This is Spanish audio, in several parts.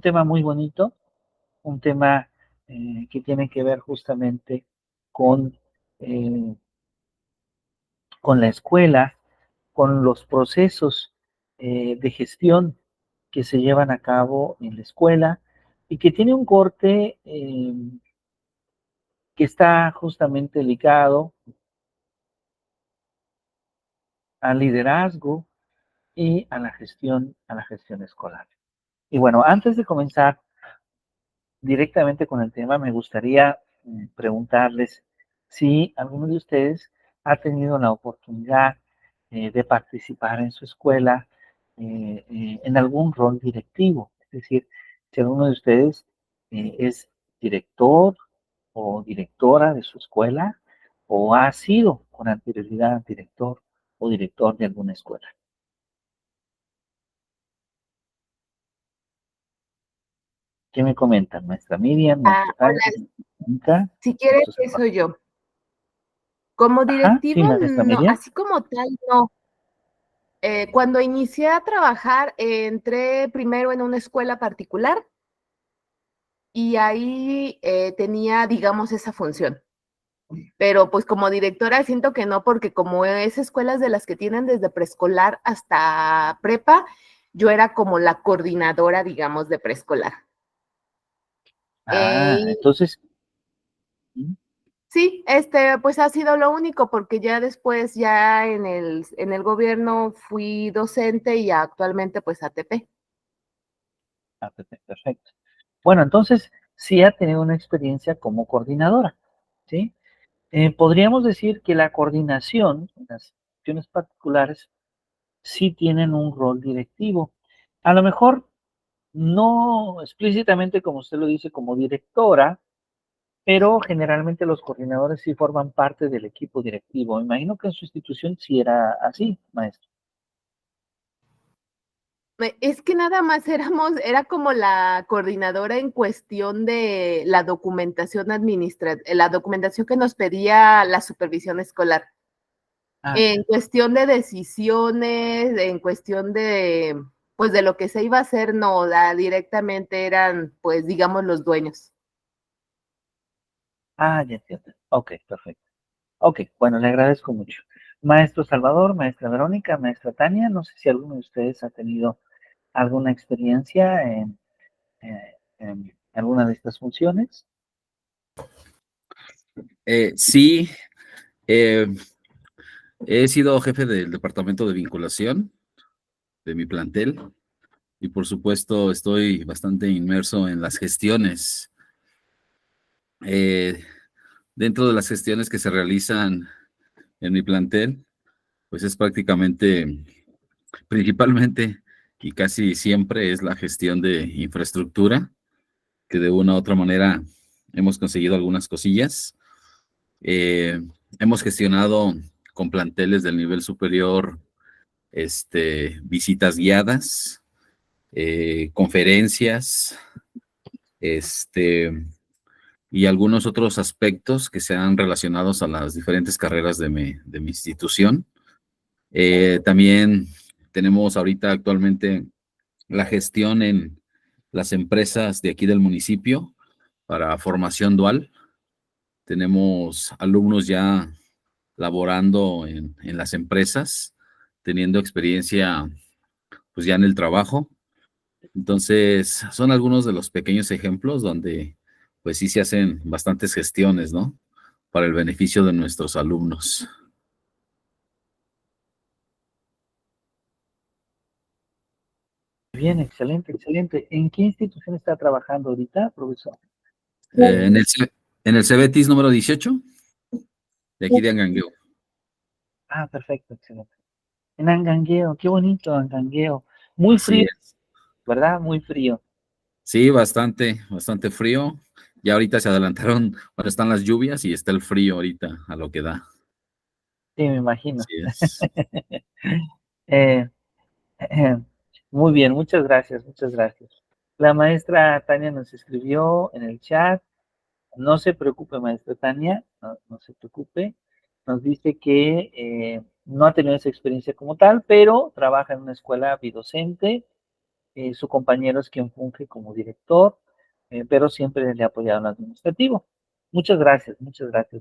tema muy bonito, un tema que tiene que ver justamente con, eh, con la escuela, con los procesos de gestión que se llevan a cabo en la escuela y que tiene un corte que está justamente ligado al liderazgo y a la gestión escolar. Y bueno, antes de comenzar directamente con el tema, me gustaría preguntarles si alguno de ustedes ha tenido la oportunidad de participar en su escuela en algún rol directivo. Es decir, si alguno de ustedes es director o directora de su escuela o ha sido con anterioridad director o director de alguna escuela. ¿Qué me comentan? Maestra Miriam, maestra Tania, Hola, Mónica, si quieres, maestro Salvador. soy yo. Como Ajá, sí, directivo, maestra no, Miriam. así como tal, no. Cuando inicié a trabajar, entré primero en una escuela particular y ahí tenía, digamos, esa función. Pero pues como directora siento que no, porque como es escuelas de las que tienen desde preescolar hasta prepa, yo era como la coordinadora, digamos, de preescolar. Ah, entonces, mm, Sí, pues ha sido lo único, porque ya después, ya en el gobierno fui docente y actualmente pues ATP. perfecto. Bueno, entonces sí ha tenido una experiencia como coordinadora, ¿sí? Podríamos decir que la coordinación, las instituciones particulares, sí tienen un rol directivo. A lo mejor no explícitamente, como usted lo dice, como directora, pero generalmente los coordinadores sí forman parte del equipo directivo. Me imagino que en su institución sí era así, maestro. Es que nada más era como la coordinadora en cuestión de la documentación administrativa, la documentación que nos pedía la supervisión escolar. Ah, En cuestión de decisiones, en cuestión de, pues de lo que se iba a hacer, no, directamente eran, pues digamos, los dueños. ya entiendo. Ok, perfecto. Ok, bueno, le agradezco mucho. Maestro Salvador, maestra Verónica, maestra Tania, no sé si alguno de ustedes ha tenido alguna experiencia en alguna de estas funciones. Sí, eh, he sido jefe del departamento de vinculación de mi plantel y por supuesto estoy bastante inmerso en las gestiones. Eh, Dentro de las gestiones que se realizan en mi plantel, pues es principalmente y casi siempre es la gestión de infraestructura, que de una u otra manera hemos conseguido algunas cosillas. Eh, Hemos gestionado con planteles del nivel superior visitas guiadas, conferencias, y algunos otros aspectos que sean relacionados a las diferentes carreras de mi institución. También tenemos ahorita actualmente la gestión en las empresas de aquí del municipio para formación dual. Tenemos alumnos ya laborando en las empresas, teniendo experiencia pues ya en el trabajo. Entonces, son algunos de los pequeños ejemplos donde pues sí se hacen bastantes gestiones, ¿no? Para el beneficio de nuestros alumnos. Bien, excelente, excelente. ¿En qué institución está trabajando ahorita, profesor? Eh, en el, C- en el CEBETIS número 18, de aquí de Angangueo. Ah, perfecto, excelente. En Angangueo, qué bonito Angangueo. Muy Así frío, es. ¿verdad? Muy frío. Sí, bastante frío. Ya ahorita se adelantaron, bueno, están las lluvias y está el frío ahorita a lo que da. Sí, me imagino. Así es. Eh, Muy bien, muchas gracias, muchas gracias. La maestra Tania nos escribió en el chat. No se preocupe, maestra Tania, no se preocupe. Nos dice que no ha tenido esa experiencia como tal, pero trabaja en una escuela bidocente su compañero es quien funge como director, pero siempre le ha apoyado en lo administrativo. Muchas gracias,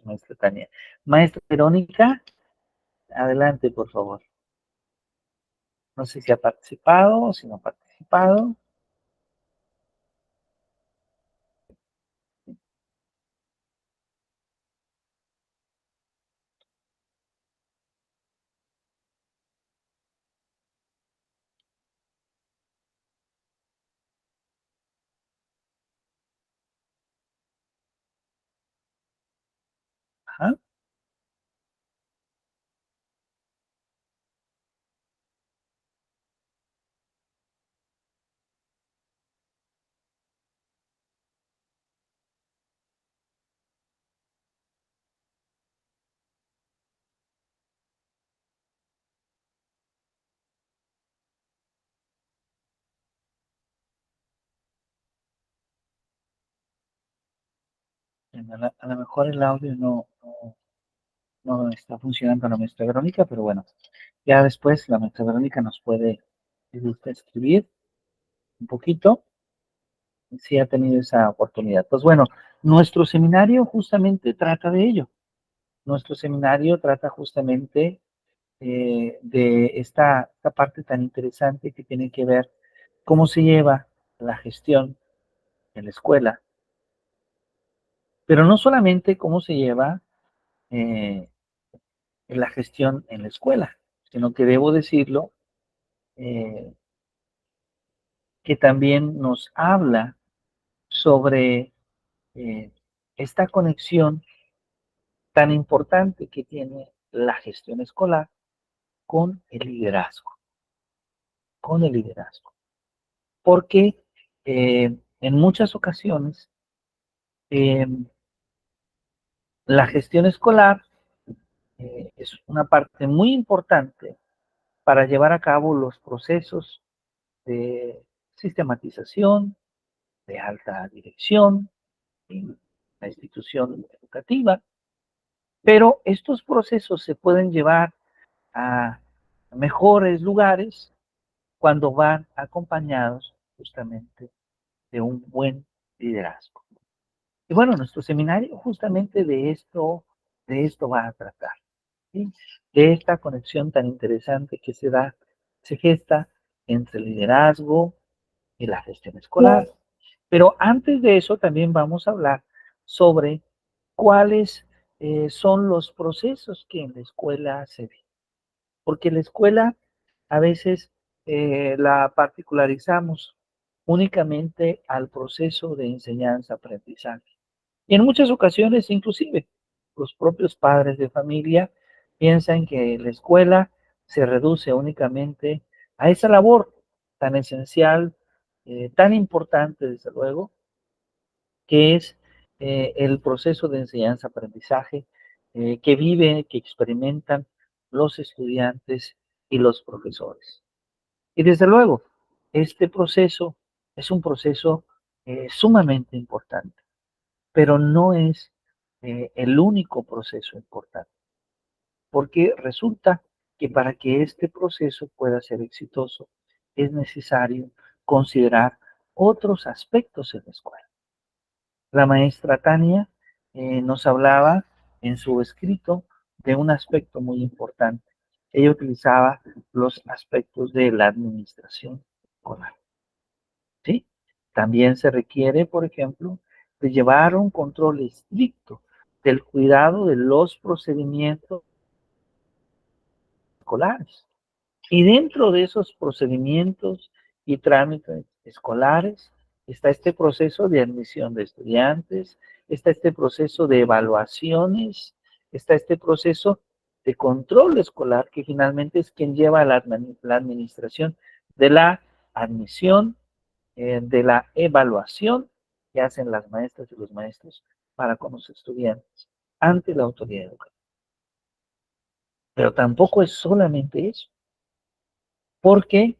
maestra Tania. Maestra Verónica, adelante, por favor. No sé si ha participado o si no ha participado. Ajá. A lo mejor el audio no está funcionando la maestra Verónica, pero bueno, ya después la maestra Verónica nos puede, si gusta, escribir un poquito, si ha tenido esa oportunidad. Pues bueno, nuestro seminario justamente trata de ello. Nuestro seminario trata justamente de esta parte tan interesante que tiene que ver cómo se lleva la gestión en la escuela, pero no solamente cómo se lleva eh, la gestión en la escuela, sino que debo decirlo, eh, que también nos habla sobre eh, esta conexión tan importante que tiene la gestión escolar con el liderazgo, con el liderazgo. Porque en muchas ocasiones eh, la gestión escolar es una parte muy importante para llevar a cabo los procesos de sistematización, de alta dirección en la institución educativa, pero estos procesos se pueden llevar a mejores lugares cuando van acompañados justamente de un buen liderazgo. Y bueno, nuestro seminario justamente de esto va a tratar, ¿sí? De esta conexión tan interesante que se da, se gesta entre el liderazgo y la gestión escolar. Pero antes de eso también vamos a hablar sobre cuáles son los procesos que en la escuela se ven. Porque la escuela a veces la particularizamos únicamente al proceso de enseñanza-aprendizaje. Y en muchas ocasiones, inclusive, los propios padres de familia piensan que la escuela se reduce únicamente a esa labor tan esencial, tan importante, desde luego, que es el proceso de enseñanza-aprendizaje que viven, que experimentan los estudiantes y los profesores. Y desde luego, este proceso es un proceso sumamente importante, pero no es el único proceso importante, porque resulta que para que este proceso pueda ser exitoso es necesario considerar otros aspectos en la escuela. La maestra Tania nos hablaba en su escrito de un aspecto muy importante. Ella utilizaba los aspectos de la administración escolar, ¿sí? También se requiere, por ejemplo, de llevar un control estricto del cuidado de los procedimientos escolares. Y dentro de esos procedimientos y trámites escolares está este proceso de admisión de estudiantes, está este proceso de evaluaciones, está este proceso de control escolar que finalmente es quien lleva la administración de la admisión, de la evaluación que hacen las maestras y los maestros para con los estudiantes ante la autoridad educativa. Pero tampoco es solamente eso, porque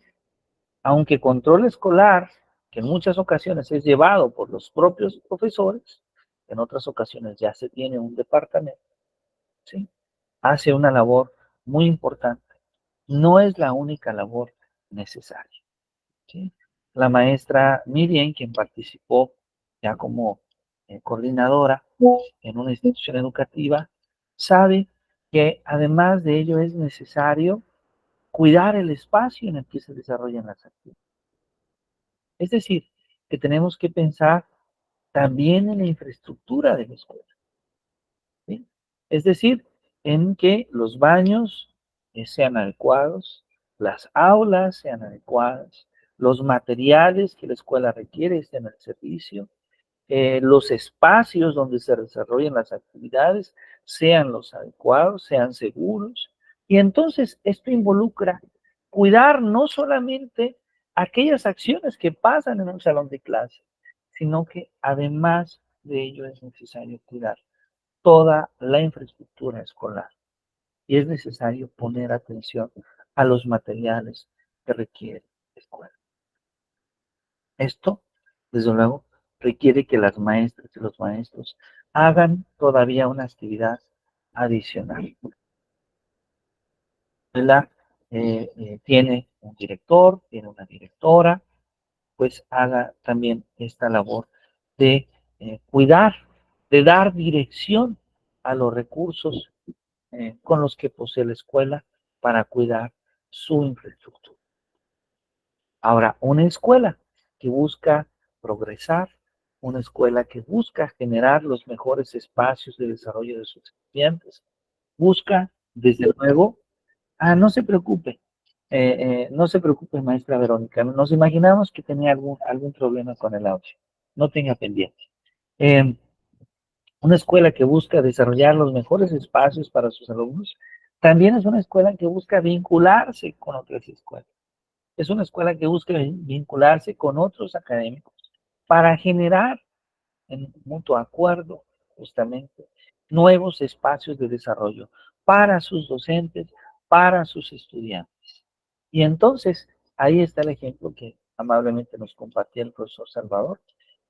aunque control escolar, que en muchas ocasiones es llevado por los propios profesores, en otras ocasiones ya se tiene un departamento, ¿sí? Hace una labor muy importante. No es la única labor necesaria, ¿sí? la maestra Miriam, quien participó ya como coordinadora en una institución educativa, sabe que además de ello es necesario cuidar el espacio en el que se desarrollan las actividades. Es decir, que tenemos que pensar también en la infraestructura de la escuela, ¿sí? Es decir, en que los baños sean adecuados, las aulas sean adecuadas, los materiales que la escuela requiere estén al servicio, los espacios donde se desarrollen las actividades sean los adecuados, sean seguros. Y entonces esto involucra cuidar no solamente aquellas acciones que pasan en un salón de clase, sino que además de ello es necesario cuidar toda la infraestructura escolar y es necesario poner atención a los materiales que requiere la escuela. Esto, desde luego, requiere que las maestras y los maestros hagan todavía una actividad adicional. La tiene un director, tiene una directora, pues haga también esta labor de cuidar, de dar dirección a los recursos con los que posee la escuela para cuidar su infraestructura. Ahora, una escuela que busca progresar, una escuela que busca generar los mejores espacios de desarrollo de sus estudiantes, busca, desde luego, no se preocupe, no se preocupe, maestra Verónica, nos imaginamos que tenía algún problema con el audio, no tenga pendiente. Eh, una escuela que busca desarrollar los mejores espacios para sus alumnos, también es una escuela que busca vincularse con otras escuelas. Es una escuela que busca vincularse con otros académicos para generar en mutuo acuerdo justamente nuevos espacios de desarrollo para sus docentes, para sus estudiantes. Y entonces, ahí está el ejemplo que amablemente nos compartía el profesor Salvador,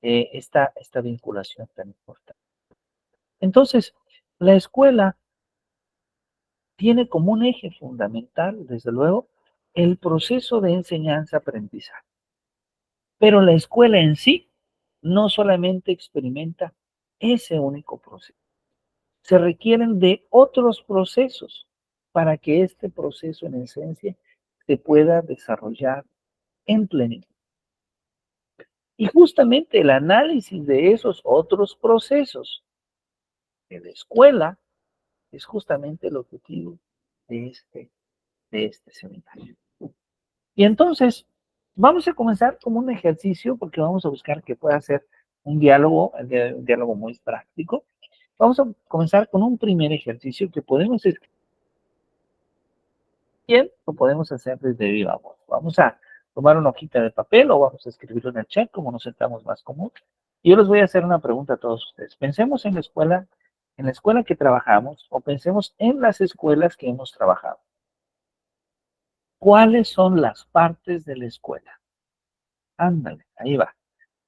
esta vinculación tan importante. Entonces, la escuela tiene como un eje fundamental, desde luego, el proceso de enseñanza-aprendizaje. Pero la escuela en sí no solamente experimenta ese único proceso. Se requieren de otros procesos para que este proceso en esencia se pueda desarrollar en plenitud. Y justamente el análisis de esos otros procesos de la escuela es justamente el objetivo de este seminario. Y entonces, vamos a comenzar como un ejercicio, porque vamos a buscar que pueda ser un diálogo muy práctico. Vamos a comenzar con un primer ejercicio que podemos escribir bien o podemos hacer desde viva voz. Vamos a tomar una hojita de papel o vamos a escribirlo en el chat, como nos sentamos más cómodos. Y yo les voy a hacer una pregunta a todos ustedes. Pensemos en la escuela que trabajamos o pensemos en las escuelas que hemos trabajado. ¿Cuáles son las partes de la escuela? Ándale, ahí va.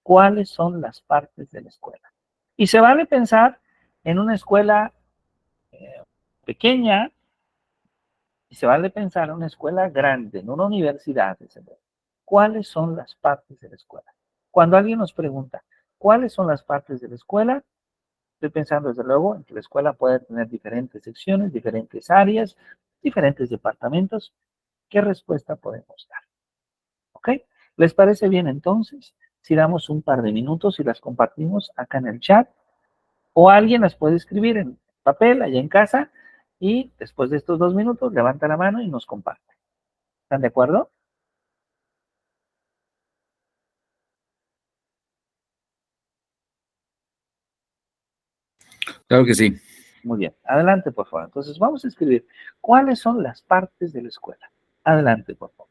¿Cuáles son las partes de la escuela? Y se vale pensar en una escuela pequeña y se vale pensar en una escuela grande, en una universidad. ¿Cuáles son las partes de la escuela? Cuando alguien nos pregunta, ¿cuáles son las partes de la escuela? Estoy pensando, desde luego, en que la escuela puede tener diferentes secciones, diferentes áreas, diferentes departamentos. ¿Qué respuesta podemos dar? ¿Ok? ¿Les parece bien entonces si damos un par de minutos y las compartimos acá en el chat? O alguien las puede escribir en papel allá en casa y después de estos 2 minutos levanta la mano y nos comparte. ¿Están de acuerdo? Claro que sí. Muy bien. Adelante, por favor. Entonces vamos a escribir cuáles son las partes de la escuela. Adelante, por favor.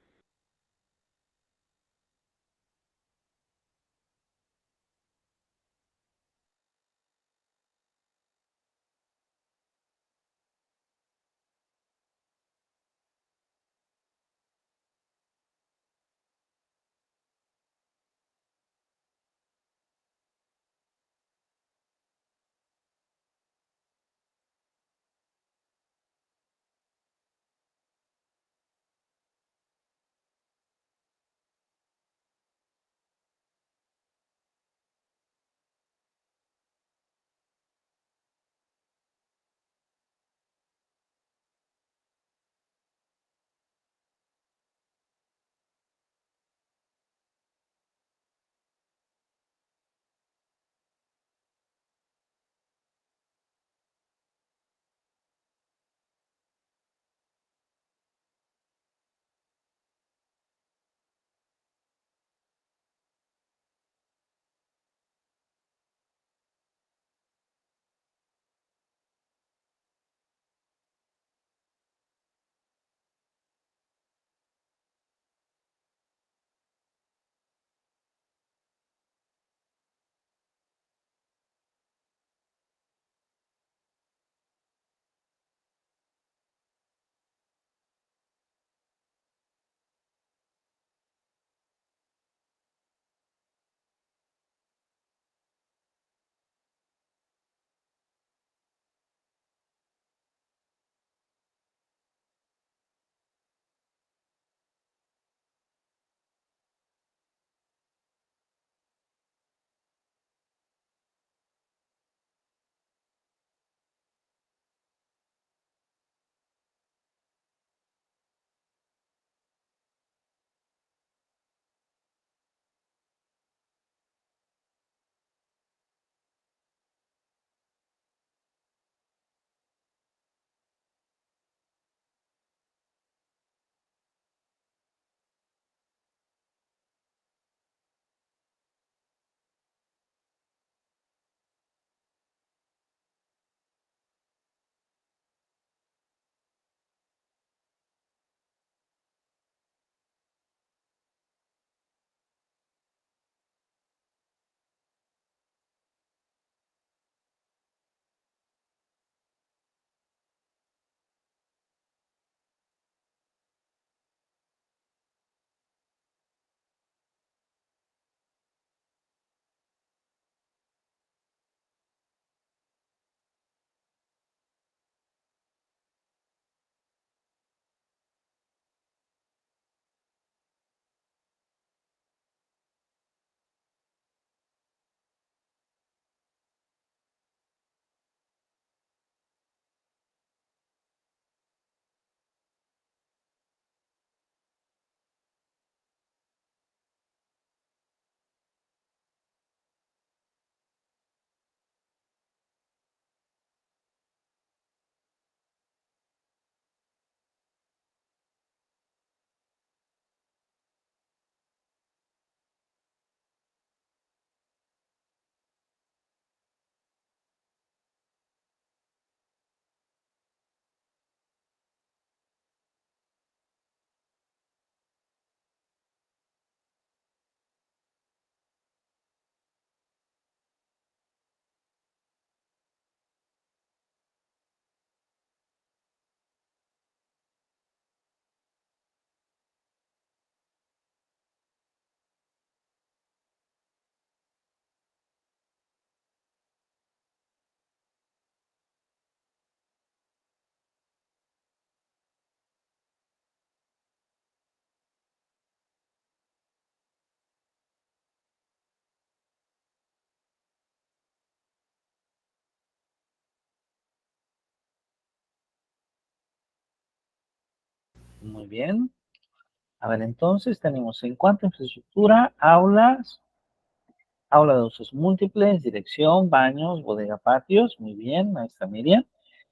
Muy bien. A ver, entonces tenemos en cuanto a infraestructura, aulas, aula de usos múltiples, dirección, baños, bodega, patios. Muy bien, maestra Miriam.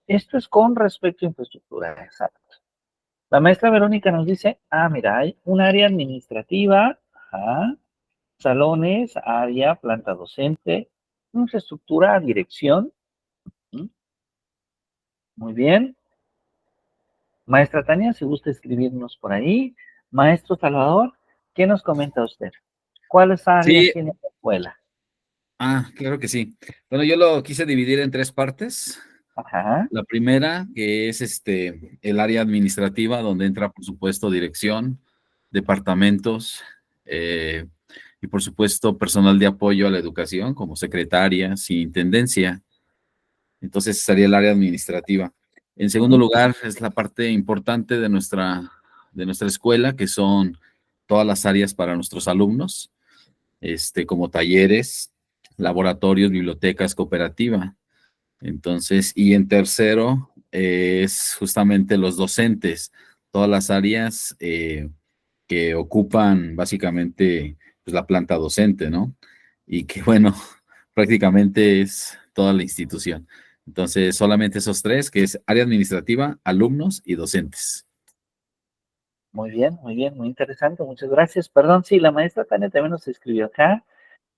Esto es con respecto a infraestructura, exacto. La maestra Verónica nos dice, mira, hay un área administrativa, ajá, salones, área, planta docente, infraestructura, dirección. ¿Mm? Muy bien. Maestra Tania, si gusta escribirnos por ahí. Maestro Salvador, ¿qué nos comenta usted? ¿Cuáles áreas Sí, tiene la escuela? claro que sí. Bueno, yo lo quise dividir en tres partes. Ajá, La primera, que es el área administrativa, donde entra, por supuesto, dirección, departamentos, eh, y por supuesto, personal de apoyo a la educación, como secretarias y intendencia. Entonces, sería el área administrativa. En segundo ujú, lugar, es la parte importante de nuestra escuela, que son todas las áreas para nuestros alumnos, como talleres, laboratorios, bibliotecas, cooperativa. Entonces, y en tercero, es justamente los docentes, todas las áreas que ocupan básicamente pues, la planta docente, ¿no? Y que bueno, prácticamente es toda la institución. Entonces, solamente esos tres, que es área administrativa, alumnos y docentes. muy bien, muy interesante, muchas gracias. Perdón, sí, la maestra Tania también nos escribió acá.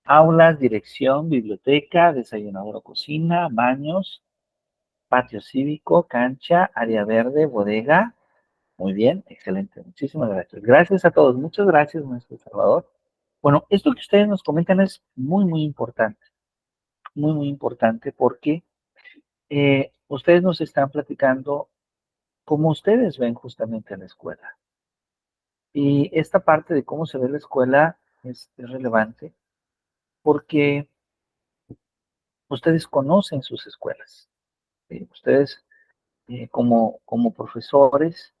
Aulas, dirección, biblioteca, desayunadora, cocina, baños, patio cívico, cancha, área verde, bodega. Muy bien, excelente, muchísimas gracias. Gracias a todos, muchas gracias, maestro Salvador. Bueno, esto que ustedes nos comentan es muy importante porque ustedes nos están platicando cómo ustedes ven justamente a la escuela. Y esta parte de cómo se ve la escuela es relevante porque ustedes conocen sus escuelas. ¿Sí? Ustedes como profesores,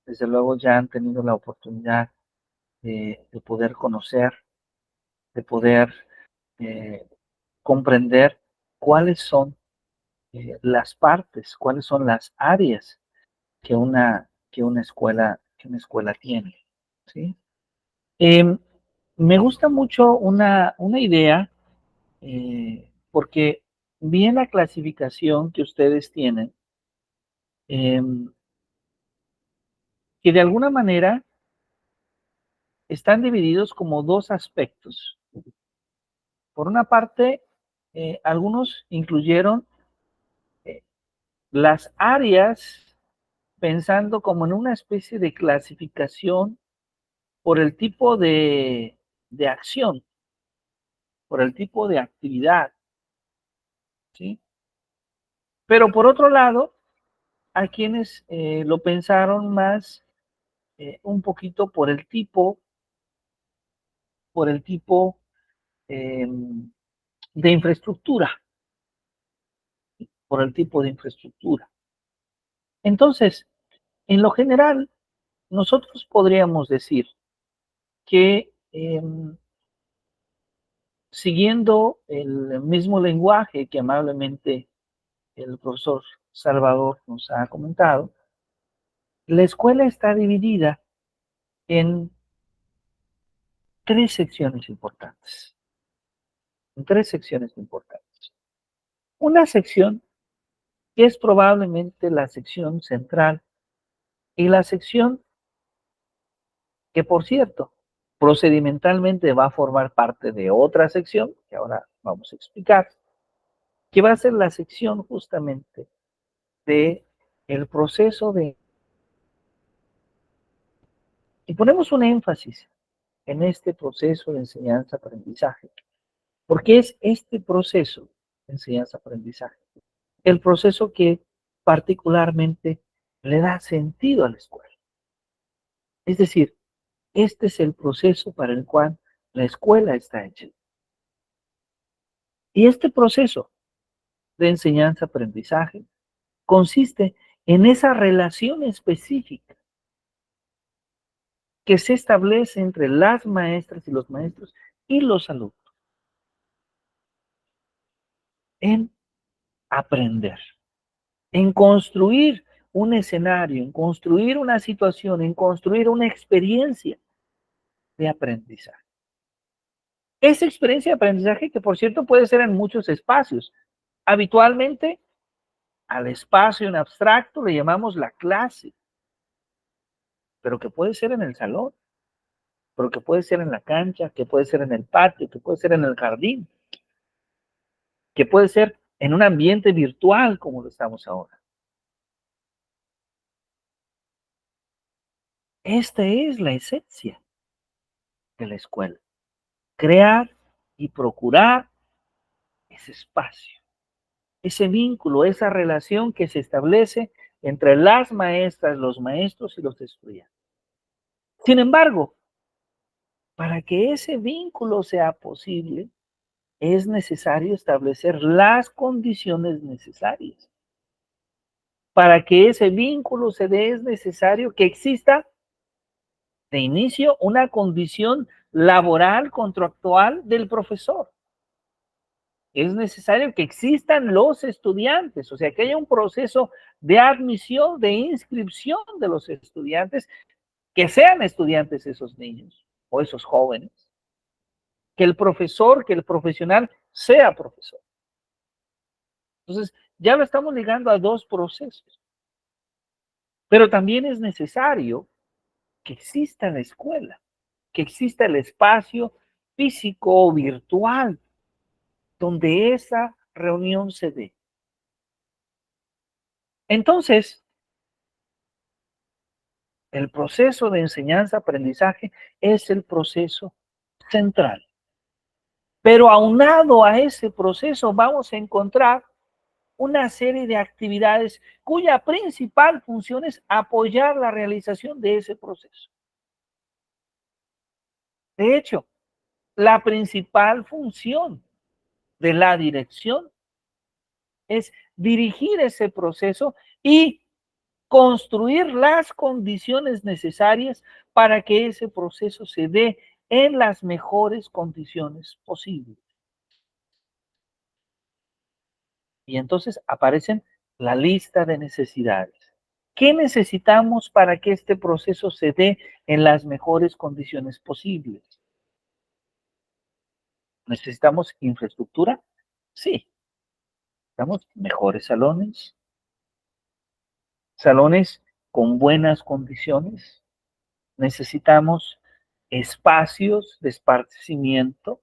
desde luego ya han tenido la oportunidad de poder conocer, de poder eh, comprender cuáles son las partes, cuáles son las áreas que una escuela tiene. ¿Sí? Em, Me gusta mucho una idea, porque vi en la clasificación que ustedes tienen, em, que de alguna manera están divididos como dos aspectos. Por una parte, algunos incluyeron eh, las áreas pensando como en una especie de clasificación por el tipo de acción, por el tipo de actividad, ¿sí? Pero por otro lado, hay quienes lo pensaron más un poquito por el tipo eh, de infraestructura, por el tipo de infraestructura. Entonces, en lo general, nosotros podríamos decir que siguiendo el mismo lenguaje que amablemente el profesor Salvador nos ha comentado, la escuela está dividida en tres secciones importantes. En tres secciones importantes. Una sección que es probablemente la sección central y la sección que, por cierto, procedimentalmente va a formar parte de otra sección, que ahora vamos a explicar, que va a ser la sección justamente de el proceso de... Y ponemos un énfasis en este proceso de enseñanza-aprendizaje, porque es este proceso de enseñanza-aprendizaje el proceso que particularmente le da sentido a la escuela. Es decir, este es el proceso para el cual la escuela está hecha. Y este proceso de enseñanza-aprendizaje consiste en esa relación específica que se establece entre las maestras y los maestros y los alumnos en aprender, en construir un escenario, en construir una situación, en construir una experiencia de aprendizaje. Esa experiencia de aprendizaje que, por cierto, puede ser en muchos espacios. Habitualmente, al espacio en abstracto le llamamos la clase, pero que puede ser en el salón, pero que puede ser en la cancha, que puede ser en el patio, que puede ser en el jardín, que puede ser en un ambiente virtual como lo estamos ahora. Esta es la esencia de la escuela. Crear y procurar ese espacio, ese vínculo, esa relación que se establece entre las maestras, los maestros y los estudiantes. Sin embargo, para que ese vínculo sea posible, es necesario establecer las condiciones necesarias. Para que ese vínculo se dé, es necesario que exista de inicio una condición laboral, contractual del profesor. Es necesario que existan los estudiantes, o sea, que haya un proceso de admisión, de inscripción de los estudiantes, que sean estudiantes esos niños o esos jóvenes, que el profesor, que el profesional sea profesor. Entonces, ya lo estamos ligando a dos procesos, pero también es necesario que exista la escuela, que exista el espacio físico o virtual donde esa reunión se dé. Entonces, el proceso de enseñanza-aprendizaje es el proceso central. Pero aunado a ese proceso vamos a encontrar una serie de actividades cuya principal función es apoyar la realización de ese proceso. De hecho, la principal función de la dirección es dirigir ese proceso y construir las condiciones necesarias para que ese proceso se dé en las mejores condiciones posibles. Y entonces aparecen la lista de necesidades. ¿Qué necesitamos para que este proceso se dé en las mejores condiciones posibles? ¿Necesitamos infraestructura? Sí. Necesitamos mejores salones, salones con buenas condiciones. Necesitamos espacios de esparcimiento,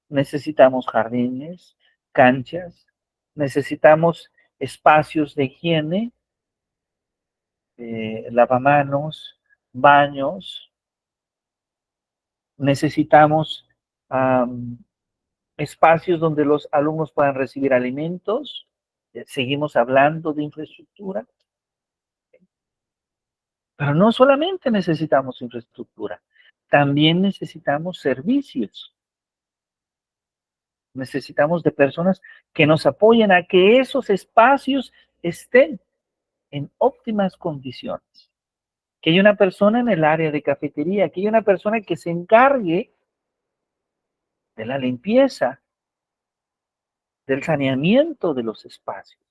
necesitamos jardines, canchas, necesitamos espacios de higiene, lavamanos, baños, necesitamos espacios donde los alumnos puedan recibir alimentos. Seguimos hablando de infraestructura, pero no solamente necesitamos infraestructura, también necesitamos servicios. Necesitamos de personas que nos apoyen a que esos espacios estén en óptimas condiciones. Que haya una persona en el área de cafetería, que haya una persona que se encargue de la limpieza, del saneamiento de los espacios.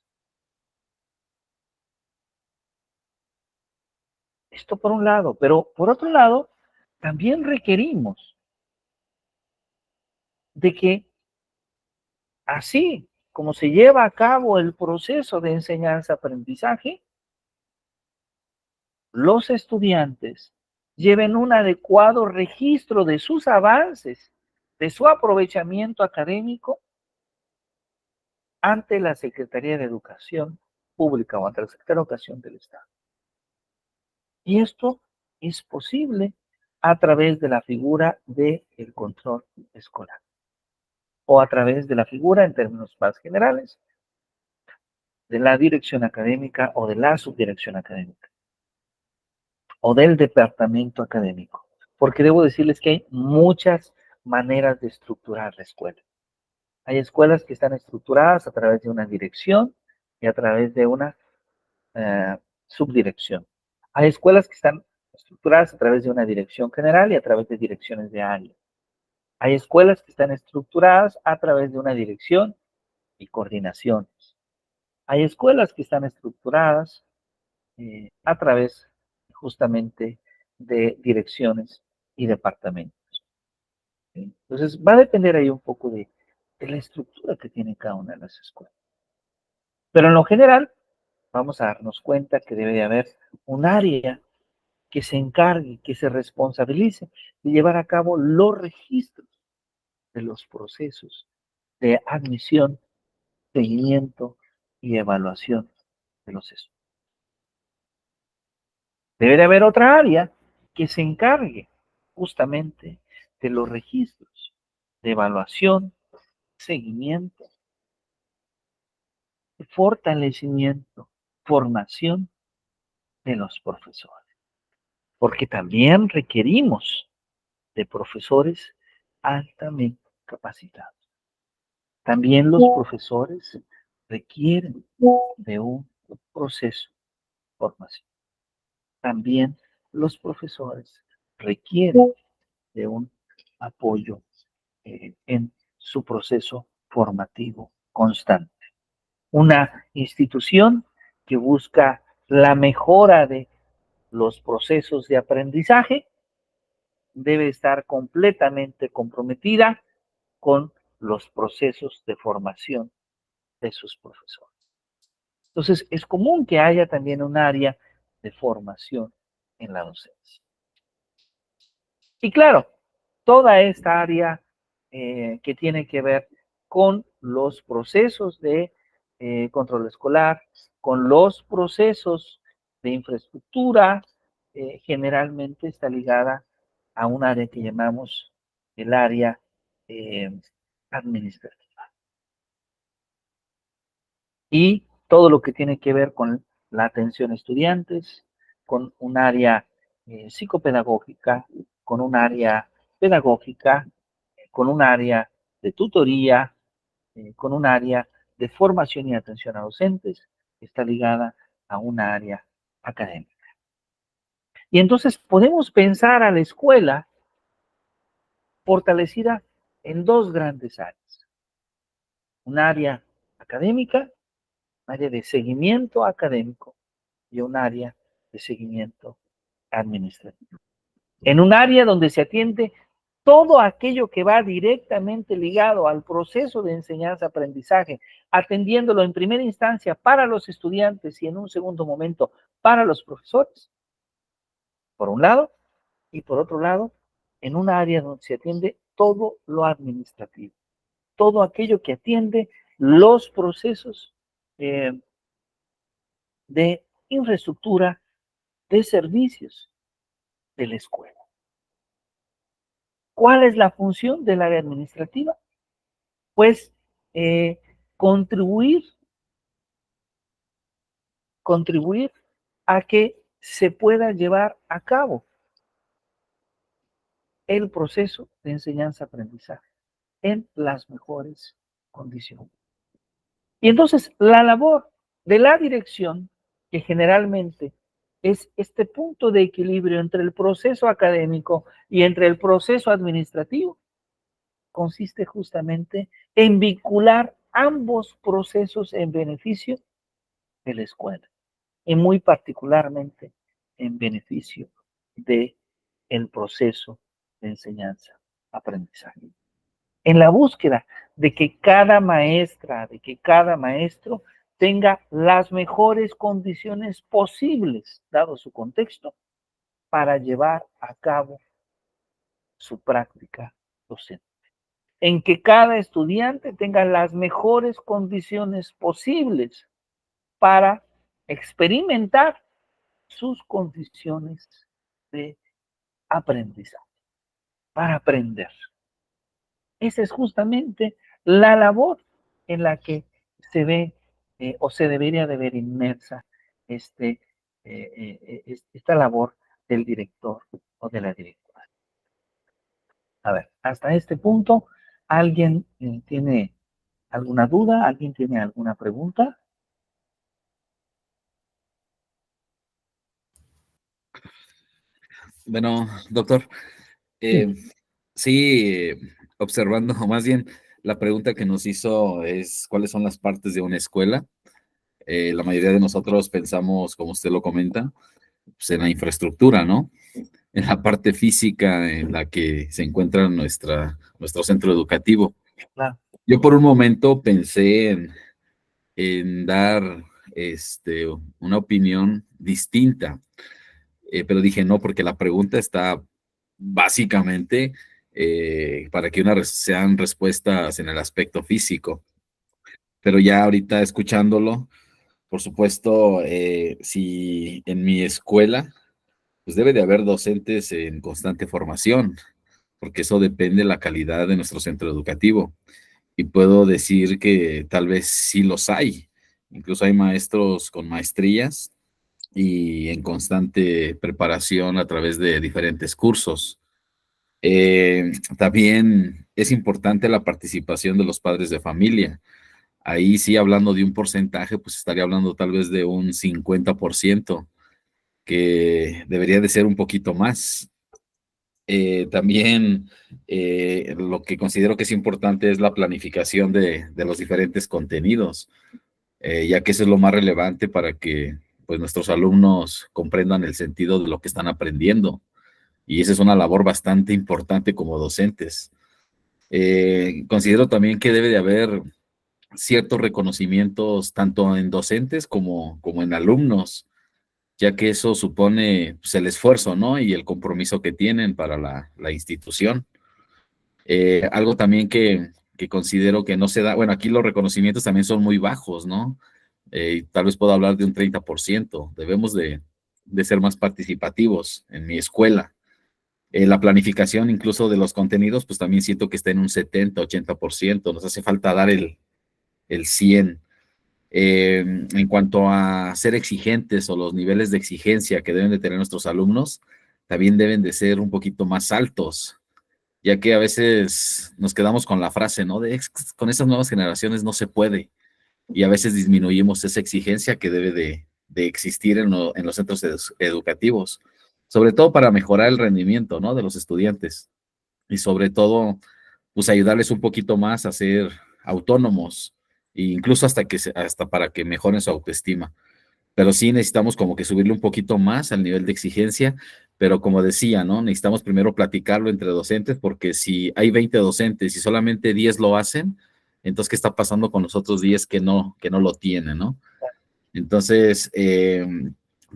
Esto por un lado, pero por otro lado, también requerimos de que así como se lleva a cabo el proceso de enseñanza-aprendizaje, los estudiantes lleven un adecuado registro de sus avances, de su aprovechamiento académico ante la Secretaría de Educación Pública o ante la Secretaría de Educación del Estado. Y esto es posible a través de la figura del control escolar o a través de la figura, en términos más generales, de la dirección académica o de la subdirección académica o del departamento académico. Porque debo decirles que hay muchas maneras de estructurar la escuela. Hay escuelas que están estructuradas a través de una dirección y a través de una subdirección. Hay escuelas que están estructuradas a través de una dirección general y a través de direcciones de área. Hay escuelas que están estructuradas a través de una dirección y coordinaciones. Hay escuelas que están estructuradas a través justamente de direcciones y departamentos. ¿Sí? Entonces, va a depender ahí un poco de la estructura que tiene cada una de las escuelas. Pero en lo general, vamos a darnos cuenta que debe de haber un área que se encargue, que se responsabilice de llevar a cabo los registros de los procesos de admisión, seguimiento y evaluación de los estudios. Debe de haber otra área que se encargue justamente de los registros de evaluación, seguimiento, fortalecimiento, formación de los profesores. Porque también requerimos de profesores altamente capacitados. También los profesores requieren de un proceso de formación. También los profesores requieren de un apoyo en su proceso formativo constante. Una institución que busca la mejora de los procesos de aprendizaje debe estar completamente comprometida con los procesos de formación de sus profesores. Entonces, es común que haya también un área de formación en la docencia. Y claro, toda esta área que tiene que ver con los procesos de control escolar, con los procesos de infraestructura, generalmente está ligada a un área que llamamos el área eh, administrativa. Y todo lo que tiene que ver con la atención a estudiantes, con un área psicopedagógica, con un área pedagógica, con un área de tutoría, con un área de formación y atención a docentes, está ligada a un área académica. Y entonces podemos pensar a la escuela fortalecida en dos grandes áreas. Un área académica, un área de seguimiento académico y un área de seguimiento administrativo. En un área donde se atiende todo aquello que va directamente ligado al proceso de enseñanza-aprendizaje, atendiéndolo en primera instancia para los estudiantes y en un segundo momento para los profesores, por un lado, y por otro lado, en un área donde se atiende todo lo administrativo, todo aquello que atiende los procesos de infraestructura, de servicios de la escuela. ¿Cuál es la función del área administrativa? Pues contribuir a que se pueda llevar a cabo el proceso de enseñanza-aprendizaje en las mejores condiciones. Y entonces la labor de la dirección, que generalmente es este punto de equilibrio entre el proceso académico y entre el proceso administrativo, consiste justamente en vincular ambos procesos en beneficio de la escuela y muy particularmente en beneficio de el proceso de enseñanza-aprendizaje. En la búsqueda de que cada maestra, de que cada maestro tenga las mejores condiciones posibles, dado su contexto, para llevar a cabo su práctica docente. En que cada estudiante tenga las mejores condiciones posibles para experimentar sus condiciones de aprendizaje, para aprender. Esa es justamente la labor en la que se ve o se debería de ver inmersa esta labor del director o de la directora. A ver, hasta este punto, ¿alguien tiene alguna duda? ¿Alguien tiene alguna pregunta? Bueno, doctor, sí, observando, o más bien la pregunta que nos hizo es cuáles son las partes de una escuela. La mayoría de nosotros pensamos, como usted lo comenta, pues en la infraestructura, ¿no? En la parte física en la que se encuentra nuestro centro educativo. Claro. Yo por un momento pensé en dar una opinión distinta, pero dije no, porque la pregunta está básicamente para que sean respuestas en el aspecto físico. Pero ya ahorita escuchándolo, por supuesto, si en mi escuela, pues debe de haber docentes en constante formación, porque eso depende de la calidad de nuestro centro educativo. Y puedo decir que tal vez sí los hay. Incluso hay maestros con maestrías y en constante preparación a través de diferentes cursos. También es importante la participación de los padres de familia. Ahí sí, hablando de un porcentaje, pues estaría hablando tal vez de un 50%, que debería de ser un poquito más. También lo que considero que es importante es la planificación de los diferentes contenidos, ya que eso es lo más relevante para que pues, nuestros alumnos comprendan el sentido de lo que están aprendiendo. Y esa es una labor bastante importante como docentes. Considero también que debe de haber ciertos reconocimientos tanto en docentes como en alumnos, ya que eso supone pues, el esfuerzo, ¿no? Y el compromiso que tienen para la institución. Algo también que considero que no se da, bueno, aquí los reconocimientos también son muy bajos, ¿no? Tal vez puedo hablar de un 30%. Debemos de ser más participativos en mi escuela. La planificación incluso de los contenidos, pues también siento que está en un 70-80%. Nos hace falta dar el 100%. En cuanto a ser exigentes o los niveles de exigencia que deben de tener nuestros alumnos, también deben de ser un poquito más altos, ya que a veces nos quedamos con la frase, ¿no? Con estas nuevas generaciones no se puede, y a veces disminuimos esa exigencia que debe de existir en los centros educativos, sobre todo para mejorar el rendimiento, ¿no? De los estudiantes, y sobre todo, pues ayudarles un poquito más a ser autónomos, e incluso hasta para que mejoren su autoestima. Pero sí necesitamos como que subirle un poquito más al nivel de exigencia, pero como decía, ¿no? Necesitamos primero platicarlo entre docentes, porque si hay 20 docentes y solamente 10 lo hacen, entonces, ¿qué está pasando con los otros 10 que no lo tienen, ¿no? Entonces,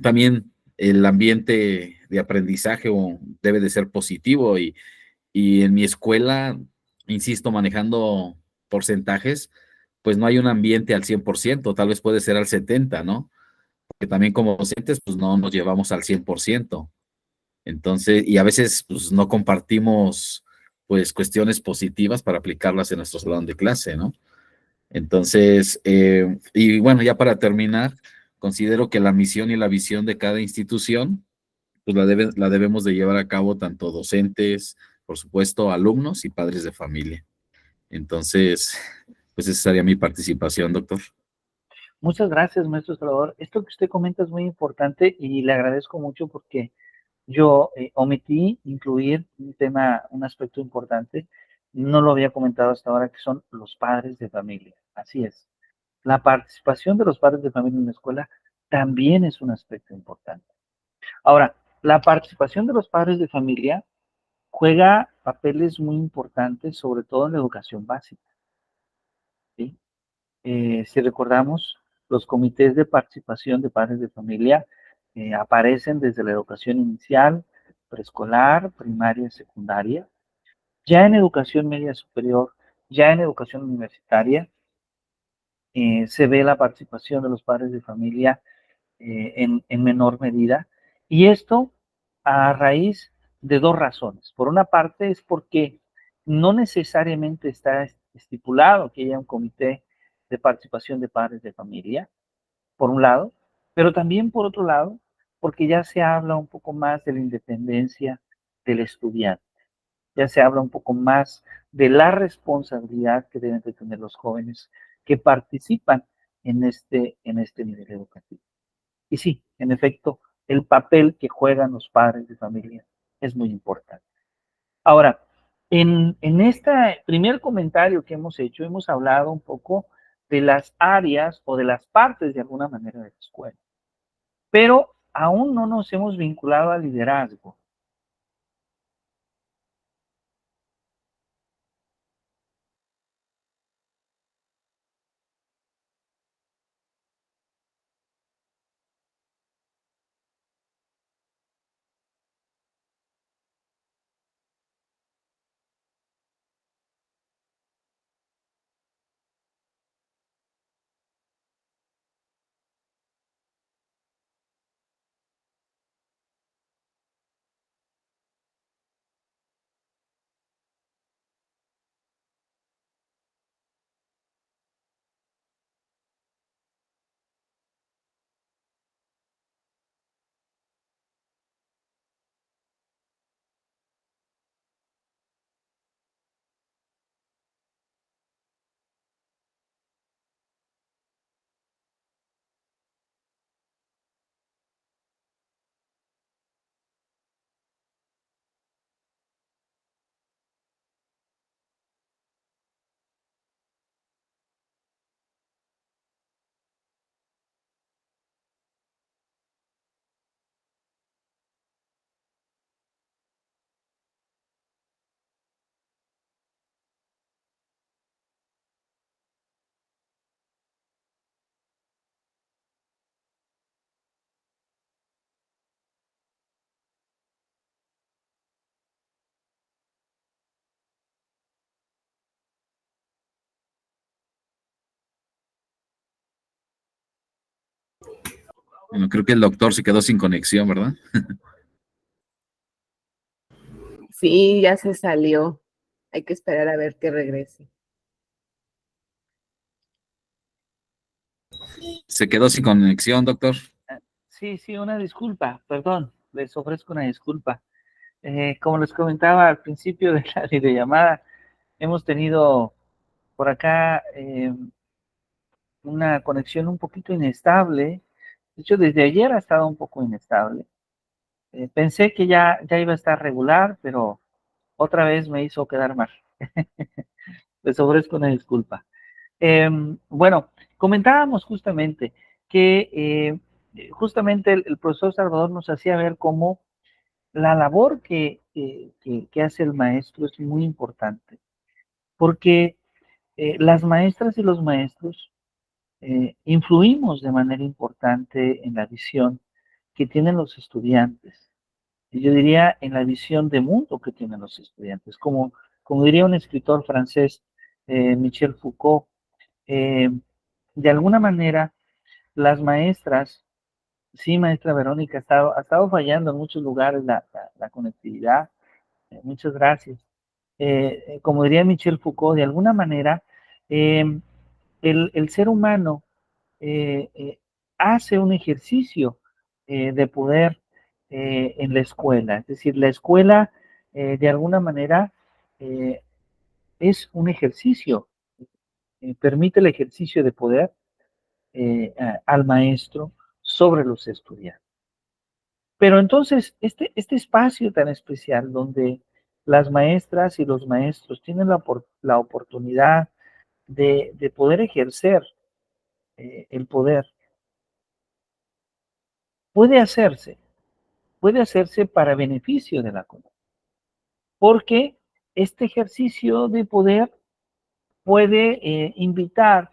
también el ambiente de aprendizaje debe de ser positivo, y en mi escuela, insisto, manejando porcentajes, pues no hay un ambiente al 100%, tal vez puede ser al 70%, ¿no? Que también como docentes, pues no nos llevamos al 100%. Entonces, y a veces, pues no compartimos, pues, cuestiones positivas para aplicarlas en nuestro salón de clase, ¿no? Entonces, y bueno, ya para terminar, considero que la misión y la visión de cada institución, pues la debemos de llevar a cabo tanto docentes, por supuesto, alumnos y padres de familia. Entonces, pues esa sería mi participación, doctor. Muchas gracias, maestro Salvador. Esto que usted comenta es muy importante y le agradezco mucho porque yo omití incluir un tema, un aspecto importante. No lo había comentado hasta ahora, que son los padres de familia. Así es. La participación de los padres de familia en la escuela también es un aspecto importante. Ahora, la participación de los padres de familia juega papeles muy importantes, sobre todo en la educación básica, ¿sí? Si recordamos, los comités de participación de padres de familia aparecen desde la educación inicial, preescolar, primaria y secundaria. Ya en educación media superior, ya en educación universitaria, se ve la participación de los padres de familia en menor medida. Y esto a raíz de dos razones. Por una parte es porque no necesariamente está estipulado que haya un comité de participación de padres de familia, por un lado, pero también por otro lado, porque ya se habla un poco más de la independencia del estudiante, ya se habla un poco más de la responsabilidad que deben de tener los jóvenes que participan en este nivel educativo. Y sí, en efecto, el papel que juegan los padres de familia es muy importante. Ahora, en este primer comentario que hemos hecho, hemos hablado un poco de las áreas o de las partes de alguna manera de la escuela. Pero aún no nos hemos vinculado al liderazgo. Bueno, creo que el doctor se quedó sin conexión, ¿verdad? Sí, ya se salió. Hay que esperar a ver que regrese. Se quedó sin conexión, doctor. Sí, sí, una disculpa, perdón, les ofrezco una disculpa. Como les comentaba al principio de la videollamada, hemos tenido por acá una conexión un poquito inestable. De hecho, desde ayer ha estado un poco inestable. Pensé que ya iba a estar regular, pero otra vez me hizo quedar mal. Les ofrezco una disculpa. Bueno, comentábamos justamente que justamente el profesor Salvador nos hacía ver cómo la labor que hace el maestro es muy importante, porque las maestras y los maestros influimos de manera importante en la visión que tienen los estudiantes. Y yo diría en la visión de mundo que tienen los estudiantes. Como diría un escritor francés, Michel Foucault, eh, de alguna manera las maestras, sí, maestra Verónica, ha estado fallando en muchos lugares la conectividad. Muchas gracias. Como diría Michel Foucault, de alguna manera, eh, el ser humano hace un ejercicio de poder en la escuela. Es decir, la escuela de alguna manera eh, es un ejercicio, permite el ejercicio de poder al maestro sobre los estudiantes. Pero entonces, este espacio tan especial donde las maestras y los maestros tienen la oportunidad de poder ejercer el poder, puede hacerse, puede hacerse para beneficio de la comunidad, porque este ejercicio de poder puede invitar,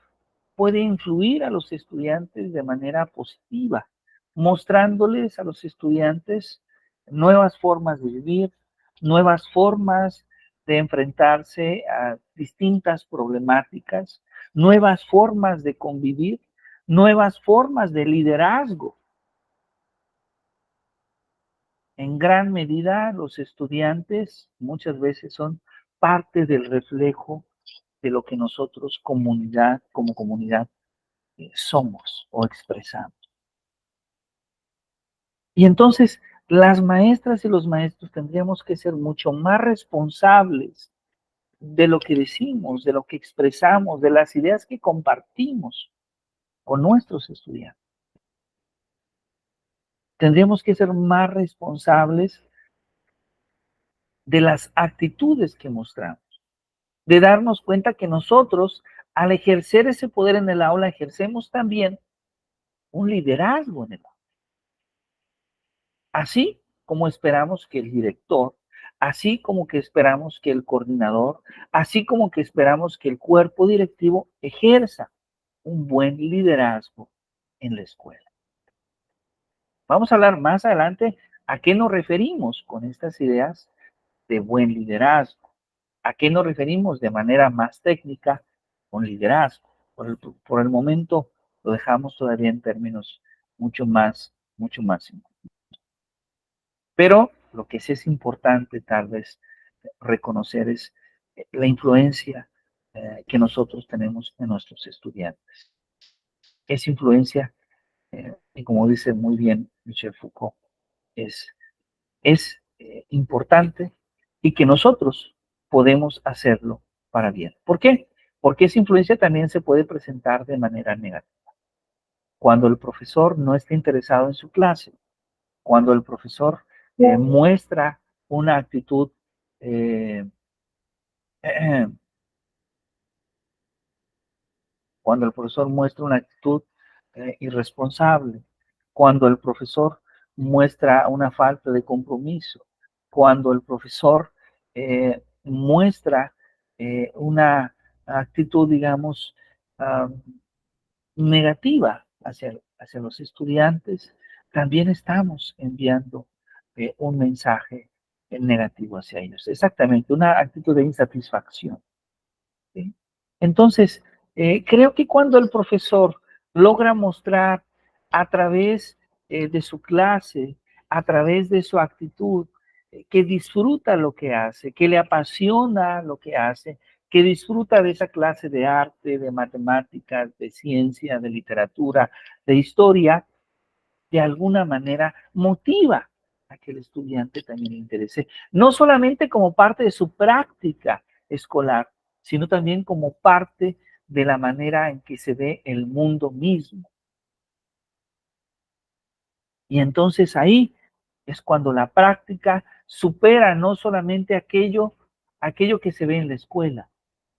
puede influir a los estudiantes de manera positiva, mostrándoles a los estudiantes nuevas formas de vivir, nuevas formas de enfrentarse a distintas problemáticas, nuevas formas de convivir, nuevas formas de liderazgo. En gran medida, los estudiantes muchas veces son parte del reflejo de lo que nosotros como comunidad, somos o expresamos. Y entonces, las maestras y los maestros tendríamos que ser mucho más responsables de lo que decimos, de lo que expresamos, de las ideas que compartimos con nuestros estudiantes. Tendríamos que ser más responsables de las actitudes que mostramos, de darnos cuenta que nosotros al ejercer ese poder en el aula, ejercemos también un liderazgo en el aula. Así como esperamos que el director, así como que esperamos que el coordinador, así como que esperamos que el cuerpo directivo ejerza un buen liderazgo en la escuela. Vamos a hablar más adelante a qué nos referimos con estas ideas de buen liderazgo. ¿A qué nos referimos de manera más técnica con liderazgo? Por el momento lo dejamos todavía en términos mucho más simples. Pero lo que sí es importante tal vez reconocer es la influencia que nosotros tenemos en nuestros estudiantes. Esa influencia, y como dice muy bien Michel Foucault, es importante y que nosotros podemos hacerlo para bien. ¿Por qué? Porque esa influencia también se puede presentar de manera negativa. Cuando el profesor no está interesado en su clase, cuando el profesor muestra una actitud eh, cuando el profesor muestra una actitud irresponsable, cuando el profesor muestra una falta de compromiso, cuando el profesor muestra una actitud, digamos, uh, negativa hacia los estudiantes, también estamos enviando un mensaje negativo hacia ellos. Exactamente, una actitud de insatisfacción. ¿Sí? Entonces, creo que cuando el profesor logra mostrar a través de su clase, a través de su actitud, que disfruta lo que hace, que le apasiona lo que hace, que disfruta de esa clase de arte, de matemáticas, de ciencia, de literatura, de historia, de alguna manera motiva a que el estudiante también le interese, no solamente como parte de su práctica escolar, sino también como parte de la manera en que se ve el mundo mismo. Y entonces ahí es cuando la práctica supera no solamente aquello que se ve en la escuela,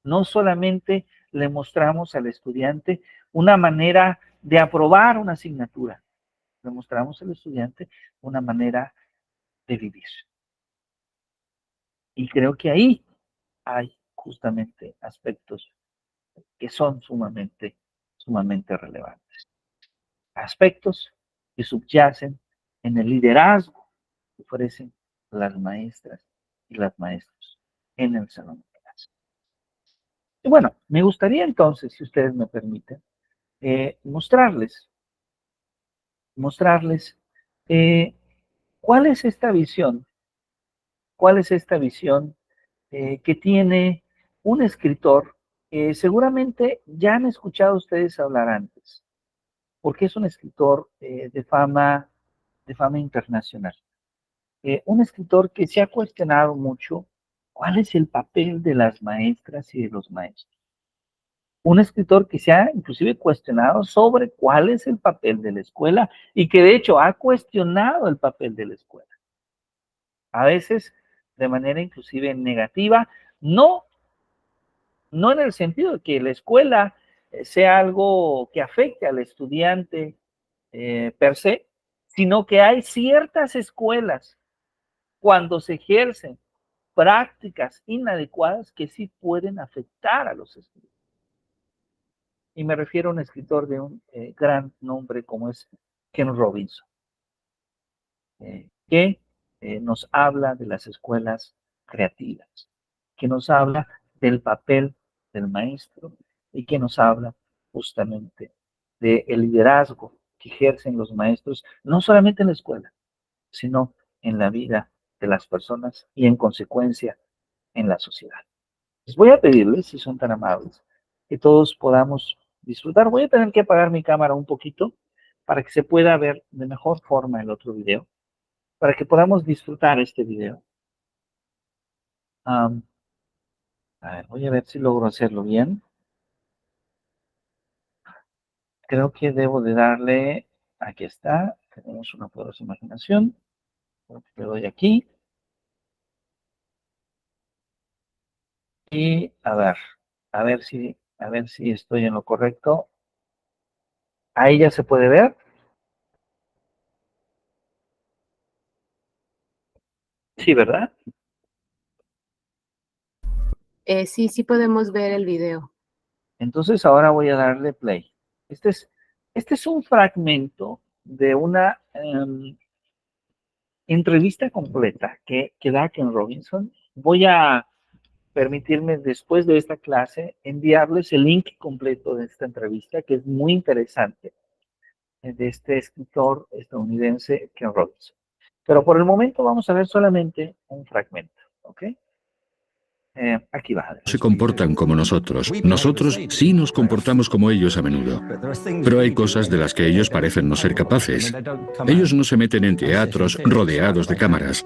no solamente le mostramos al estudiante una manera de aprobar una asignatura, le mostramos al estudiante una manera de vivir. Y creo que ahí hay justamente aspectos que son sumamente relevantes. Aspectos que subyacen en el liderazgo que ofrecen las maestras y los maestros en el salón de clase. Y bueno, me gustaría entonces, si ustedes me permiten, mostrarles eh, cuál es esta visión, cuál es esta visión que tiene un escritor que seguramente ya han escuchado ustedes hablar antes, porque es un escritor de fama internacional. Un escritor que se ha cuestionado mucho cuál es el papel de las maestras y de los maestros. Un escritor que se ha inclusive cuestionado sobre cuál es el papel de la escuela y que de hecho ha cuestionado el papel de la escuela. A veces de manera inclusive negativa, no en el sentido de que la escuela sea algo que afecte al estudiante per se, sino que hay ciertas escuelas cuando se ejercen prácticas inadecuadas que sí pueden afectar a los estudiantes. Y me refiero a un escritor de un gran nombre como es Ken Robinson, que nos habla de las escuelas creativas, que nos habla del papel del maestro y que nos habla justamente del liderazgo que ejercen los maestros, no solamente en la escuela, sino en la vida de las personas y en consecuencia en la sociedad. Les voy a pedirles, si son tan amables, que todos podamos disfrutar. Voy a tener que apagar mi cámara un poquito para que se pueda ver de mejor forma el otro video, para que podamos disfrutar este video. A ver, voy a ver si logro hacerlo bien. Creo que debo de darle, aquí está, tenemos una poderosa imaginación. Le doy aquí. Y a ver si A ver si estoy en lo correcto. Ahí ya se puede ver. Sí, ¿verdad? Sí podemos ver el video. Entonces ahora voy a darle play. Este es un fragmento de una entrevista completa que da Ken Robinson. Voy a permitirme después de esta clase enviarles el link completo de esta entrevista, que es muy interesante, de este escritor estadounidense Ken Robinson. Pero por el momento vamos a ver solamente un fragmento, ¿ok? Aquí va. Se comportan como nosotros. Nosotros sí nos comportamos como ellos a menudo. Pero hay cosas de las que ellos parecen no ser capaces. Ellos no se meten en teatros rodeados de cámaras.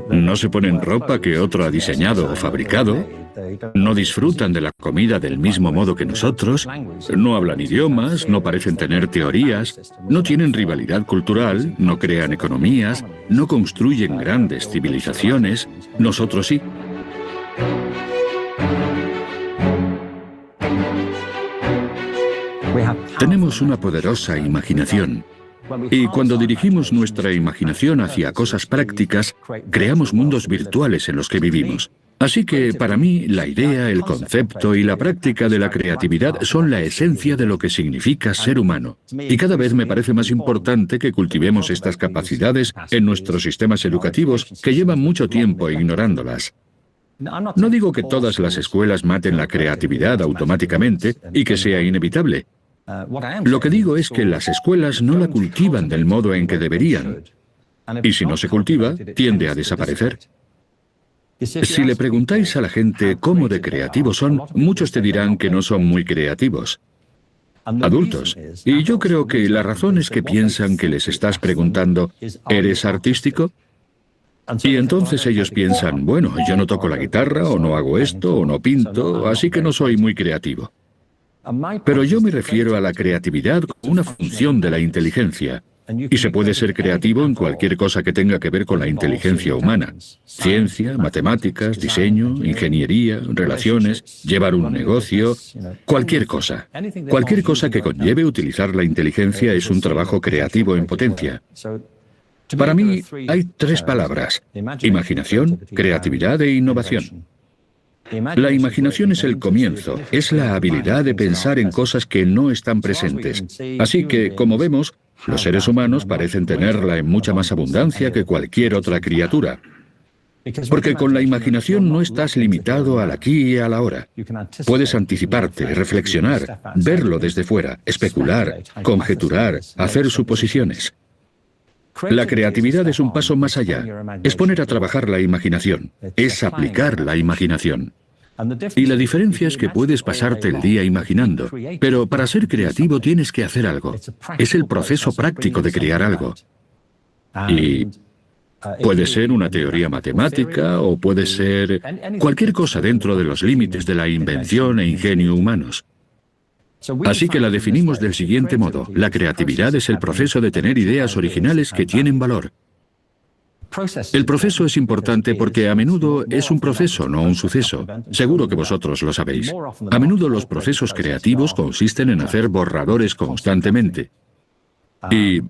No se ponen ropa que otro ha diseñado o fabricado. No disfrutan de la comida del mismo modo que nosotros. No hablan idiomas, no parecen tener teorías. No tienen rivalidad cultural, no crean economías, no construyen grandes civilizaciones. Nosotros sí. Tenemos una poderosa imaginación. Y cuando dirigimos nuestra imaginación hacia cosas prácticas, creamos mundos virtuales en los que vivimos. Así que, para mí, la idea, el concepto y la práctica de la creatividad son la esencia de lo que significa ser humano. Y cada vez me parece más importante que cultivemos estas capacidades en nuestros sistemas educativos, que llevan mucho tiempo ignorándolas. No digo que todas las escuelas maten la creatividad automáticamente y que sea inevitable. Lo que digo es que las escuelas no la cultivan del modo en que deberían. Y si no se cultiva, tiende a desaparecer. Si le preguntáis a la gente cómo de creativos son, muchos te dirán que no son muy creativos. Adultos. Y yo creo que la razón es que piensan que les estás preguntando, ¿eres artístico? Y entonces ellos piensan, bueno, yo no toco la guitarra, o no hago esto, o no pinto, así que no soy muy creativo. Pero yo me refiero a la creatividad como una función de la inteligencia. Y se puede ser creativo en cualquier cosa que tenga que ver con la inteligencia humana. Ciencia, matemáticas, diseño, ingeniería, relaciones, llevar un negocio, cualquier cosa. Cualquier cosa que conlleve utilizar la inteligencia es un trabajo creativo en potencia. Para mí hay tres palabras: imaginación, creatividad e innovación. La imaginación es el comienzo, es la habilidad de pensar en cosas que no están presentes. Así que, como vemos, los seres humanos parecen tenerla en mucha más abundancia que cualquier otra criatura. Porque con la imaginación no estás limitado al aquí y a la ahora. Puedes anticiparte, reflexionar, verlo desde fuera, especular, conjeturar, hacer suposiciones. La creatividad es un paso más allá. Es poner a trabajar la imaginación. Es aplicar la imaginación. Y la diferencia es que puedes pasarte el día imaginando, pero para ser creativo tienes que hacer algo. Es el proceso práctico de crear algo. Y puede ser una teoría matemática o puede ser cualquier cosa dentro de los límites de la invención e ingenio humanos. Así que la definimos del siguiente modo: la creatividad es el proceso de tener ideas originales que tienen valor. El proceso es importante porque a menudo es un proceso, no un suceso. Seguro que vosotros lo sabéis. A menudo los procesos creativos consisten en hacer borradores constantemente. Y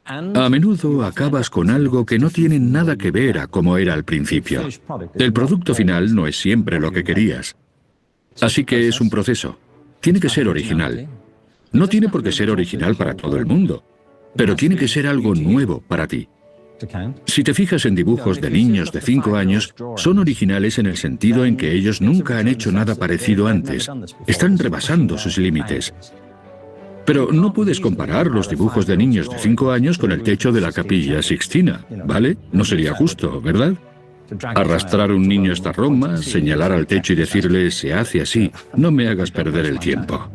a menudo acabas con algo que no tiene nada que ver a cómo era al principio. El producto final no es siempre lo que querías. Así que es un proceso. Tiene que ser original. No tiene por qué ser original para todo el mundo, pero tiene que ser algo nuevo para ti. Si te fijas en dibujos de niños de 5 años, son originales en el sentido en que ellos nunca han hecho nada parecido antes. Están rebasando sus límites. Pero no puedes comparar los dibujos de niños de 5 años con el techo de la Capilla Sixtina, ¿vale? No sería justo, ¿verdad? Arrastrar a un niño hasta Roma, señalar al techo y decirle, se hace así, no me hagas perder el tiempo.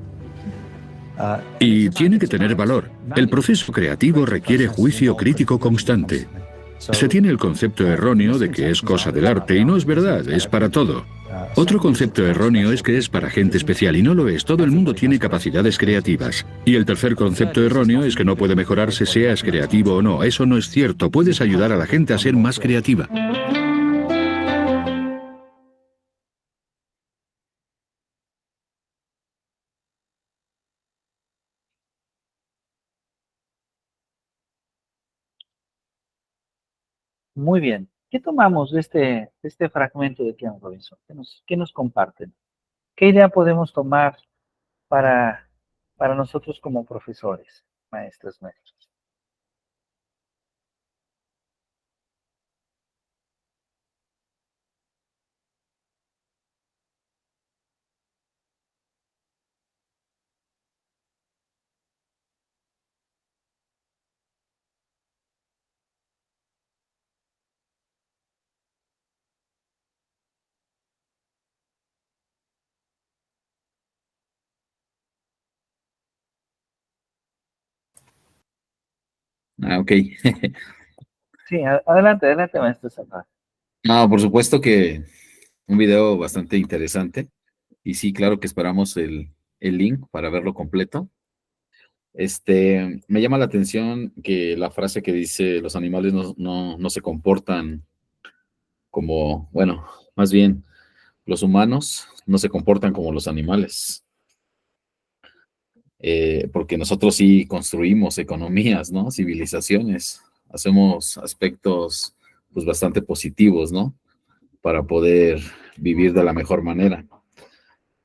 Y tiene que tener valor. El proceso creativo requiere juicio crítico constante. Se tiene el concepto erróneo de que es cosa del arte y no es verdad, es para todo. Otro concepto erróneo es que es para gente especial y no lo es. Todo el mundo tiene capacidades creativas. Y el tercer concepto erróneo es que no puede mejorarse seas creativo o no. Eso no es cierto. Puedes ayudar a la gente a ser más creativa. Muy bien. ¿Qué tomamos de este fragmento de Ken Robinson? Qué nos comparten? ¿Qué idea podemos tomar para, para nosotros como profesores, maestros, maestros? Ah, ok. Sí, adelante, adelante, maestro Zapata. No, por supuesto que un video bastante interesante. Y sí, claro que esperamos el link para verlo completo. Me llama la atención que la frase que dice los animales no se comportan como, bueno, más bien, los humanos no se comportan como los animales, porque nosotros sí construimos economías, ¿no? Civilizaciones, hacemos aspectos pues bastante positivos, ¿no? Para poder vivir de la mejor manera.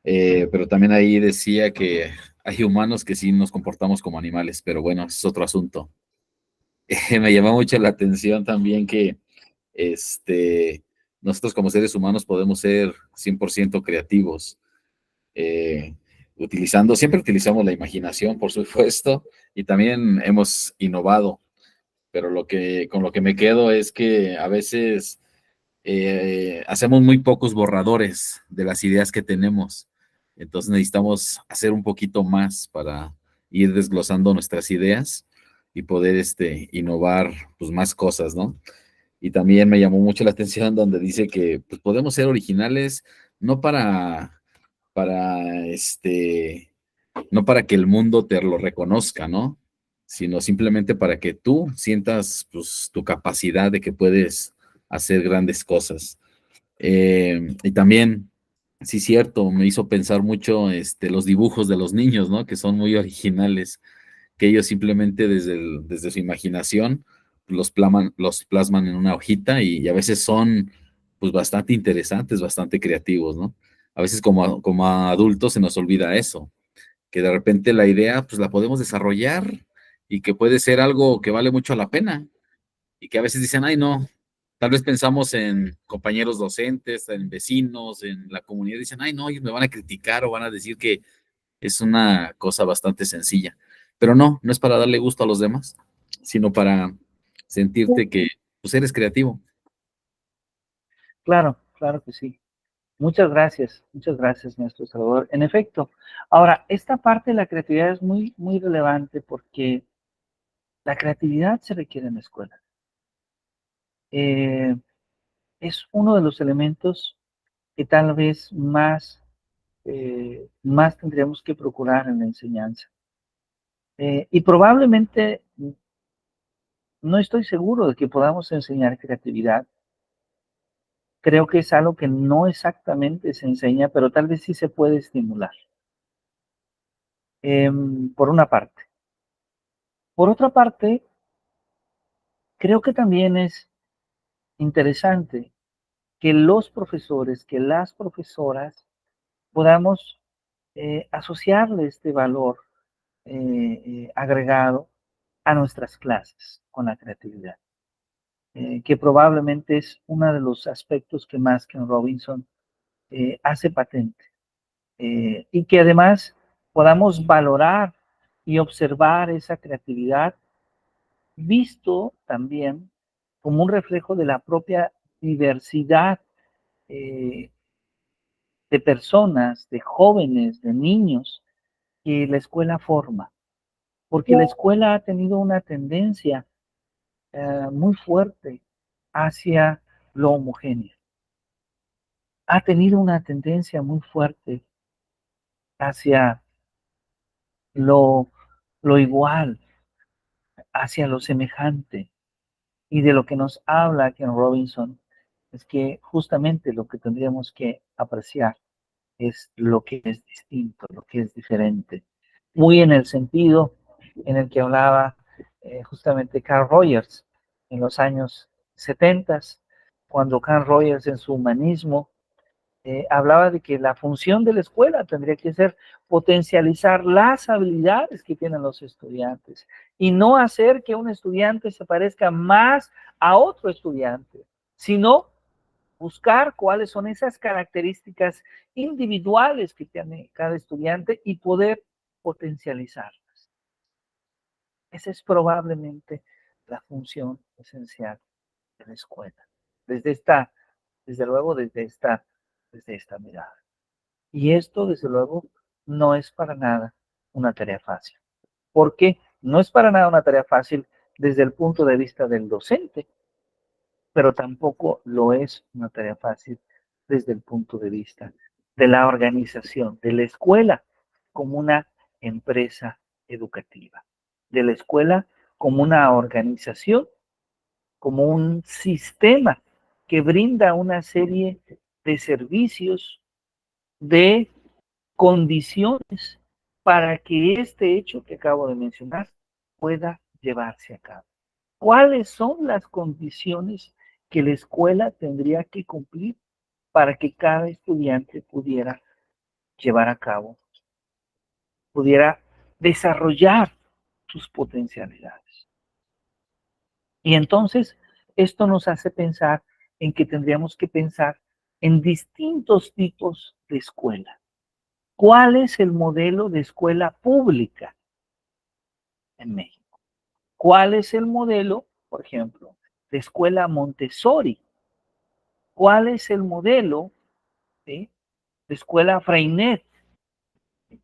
Pero también ahí decía que hay humanos que sí nos comportamos como animales, pero bueno, es otro asunto. Me llamó mucho la atención también que nosotros como seres humanos podemos ser 100% creativos, eh, siempre utilizamos la imaginación, por supuesto, y también hemos innovado, pero con lo que me quedo es que a veces hacemos muy pocos borradores de las ideas que tenemos. Entonces necesitamos hacer un poquito más para ir desglosando nuestras ideas y poder innovar pues, más cosas, ¿no? Y también me llamó mucho la atención donde dice que pues, podemos ser originales no para no para que el mundo te lo reconozca, ¿no? Sino simplemente para que tú sientas pues, tu capacidad de que puedes hacer grandes cosas. Y también, sí, cierto, me hizo pensar mucho los dibujos de los niños, ¿no? Que son muy originales, que ellos simplemente desde su imaginación los plasman en una hojita y a veces son pues bastante interesantes, bastante creativos, ¿no? A veces como adultos se nos olvida eso, que de repente la idea pues la podemos desarrollar y que puede ser algo que vale mucho la pena y que a veces dicen, ay no, tal vez pensamos en compañeros docentes, en vecinos, en la comunidad, dicen, ay no, ellos me van a criticar o van a decir que es una cosa bastante sencilla. Pero no es para darle gusto a los demás, sino para sentirte que pues, eres creativo. Claro, claro que sí. Muchas gracias, maestro Salvador. En efecto, ahora, esta parte de la creatividad es muy, muy relevante porque la creatividad se requiere en la escuela. Eh, es uno de los elementos que tal vez más tendríamos que procurar en la enseñanza. Y probablemente no estoy seguro de que podamos enseñar creatividad. Creo que es algo que no exactamente se enseña, pero tal vez sí se puede estimular. Por una parte. Por otra parte, creo que también es interesante que los profesores, que las profesoras podamos asociarle este valor agregado a nuestras clases con la creatividad, que probablemente es uno de los aspectos que más Ken Robinson hace patente, y que además podamos valorar y observar esa creatividad visto también como un reflejo de la propia diversidad eh, de personas, de jóvenes, de niños que la escuela forma, porque la escuela ha tenido una tendencia muy fuerte hacia lo homogéneo, ha tenido una tendencia muy fuerte hacia lo, lo igual, hacia lo semejante. Y de lo que nos habla Ken Robinson es que justamente lo que tendríamos que apreciar es lo que es distinto, lo que es diferente. Muy en el sentido en el que hablaba justamente Carl Rogers en los años 70s, cuando Carl Rogers en su humanismo hablaba de que la función de la escuela tendría que ser potencializar las habilidades que tienen los estudiantes y no hacer que un estudiante se parezca más a otro estudiante, sino buscar cuáles son esas características individuales que tiene cada estudiante y poder potencializarlas. Esa es probablemente la función esencial de la escuela, desde luego, desde esta mirada. Y esto, desde luego, no es para nada una tarea fácil. ¿Por qué? No es para nada una tarea fácil desde el punto de vista del docente, pero tampoco lo es una tarea fácil desde el punto de vista de la organización, de la escuela como una empresa educativa, de la escuela como una organización, como un sistema que brinda una serie de servicios, de condiciones para que este hecho que acabo de mencionar pueda llevarse a cabo. ¿Cuáles son las condiciones que la escuela tendría que cumplir para que cada estudiante pudiera llevar a cabo, pudiera desarrollar sus potencialidades? Y entonces esto nos hace pensar en que tendríamos que pensar en distintos tipos de escuela. ¿Cuál es el modelo de escuela pública en México? ¿Cuál es el modelo, por ejemplo, de escuela Montessori? ¿Cuál es el modelo, ¿sí?, de escuela Freinet?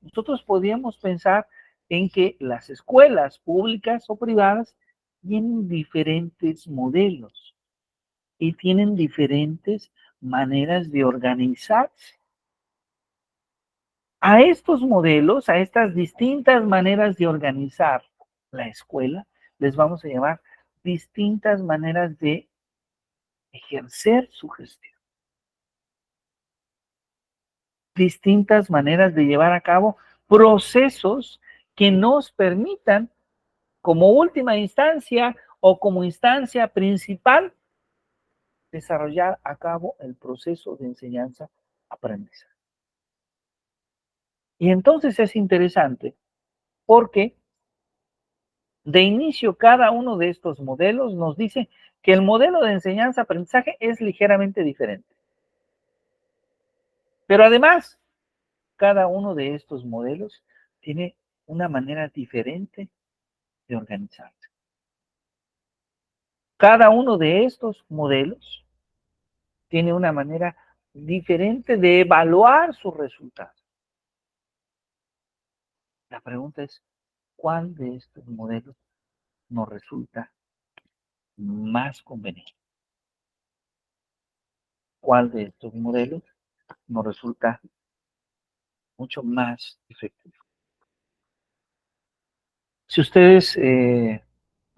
Nosotros podríamos pensar en que las escuelas públicas o privadas tienen diferentes modelos y tienen diferentes maneras de organizarse. A estos modelos, a estas distintas maneras de organizar la escuela, les vamos a llamar distintas maneras de ejercer su gestión, distintas maneras de llevar a cabo procesos que nos permitan, como última instancia o como instancia principal, desarrollar a cabo el proceso de enseñanza-aprendizaje. Y entonces es interesante porque de inicio cada uno de estos modelos nos dice que el modelo de enseñanza-aprendizaje es ligeramente diferente. Pero además, cada uno de estos modelos tiene una manera diferente de organizarse. Cada uno de estos modelos tiene una manera diferente de evaluar sus resultados. La pregunta es, ¿cuál de estos modelos nos resulta más conveniente? ¿Cuál de estos modelos nos resulta mucho más efectivo? Si ustedes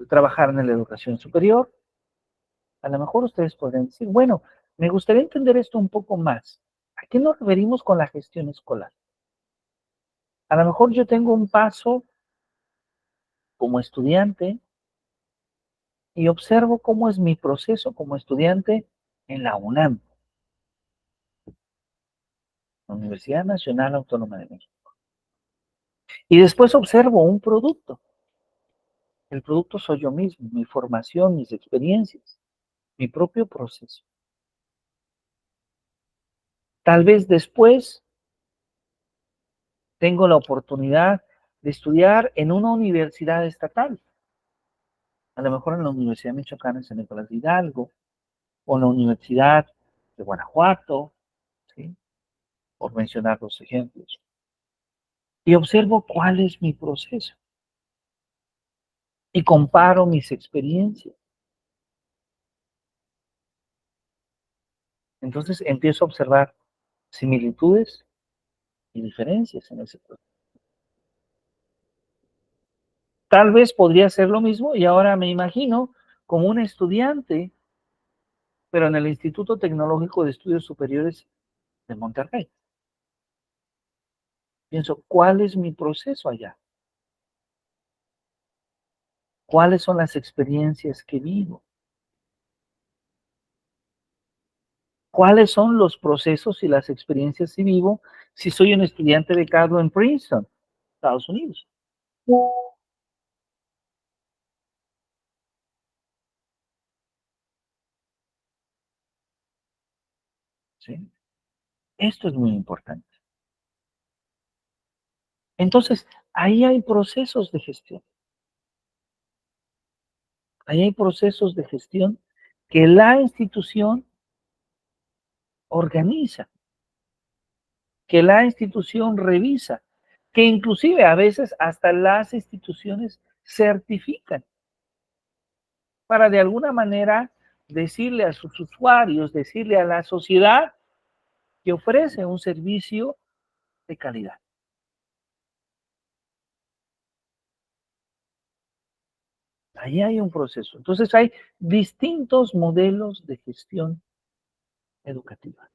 trabajaran en la educación superior, a lo mejor ustedes podrían decir, bueno, me gustaría entender esto un poco más. ¿A qué nos referimos con la gestión escolar? A lo mejor yo tengo un paso como estudiante y observo cómo es mi proceso como estudiante en la UNAM, la Universidad Nacional Autónoma de México. Y después observo un producto. El producto soy yo mismo, mi formación, mis experiencias, mi propio proceso. Tal vez después tengo la oportunidad de estudiar en una universidad estatal. A lo mejor en la Universidad Michoacana de San Nicolás de Hidalgo, o en la Universidad de Guanajuato, ¿sí?, por mencionar los ejemplos. Y observo cuál es mi proceso. Y comparo mis experiencias. Entonces empiezo a observar similitudes y diferencias en ese proceso. Tal vez podría ser lo mismo y ahora me imagino como un estudiante, pero en el Instituto Tecnológico de Estudios Superiores de Monterrey. Pienso, ¿cuál es mi proceso allá? ¿Cuáles son las experiencias que vivo? ¿Cuáles son los procesos y las experiencias que vivo si soy un estudiante becado en Princeton, Estados Unidos? ¿Sí? Esto es muy importante. Entonces, ahí hay procesos de gestión. Ahí hay procesos de gestión que la institución organiza, que la institución revisa, que inclusive a veces hasta las instituciones certifican para de alguna manera decirle a sus usuarios, decirle a la sociedad que ofrece un servicio de calidad. Ahí hay un proceso. Entonces hay distintos modelos de gestión educativa.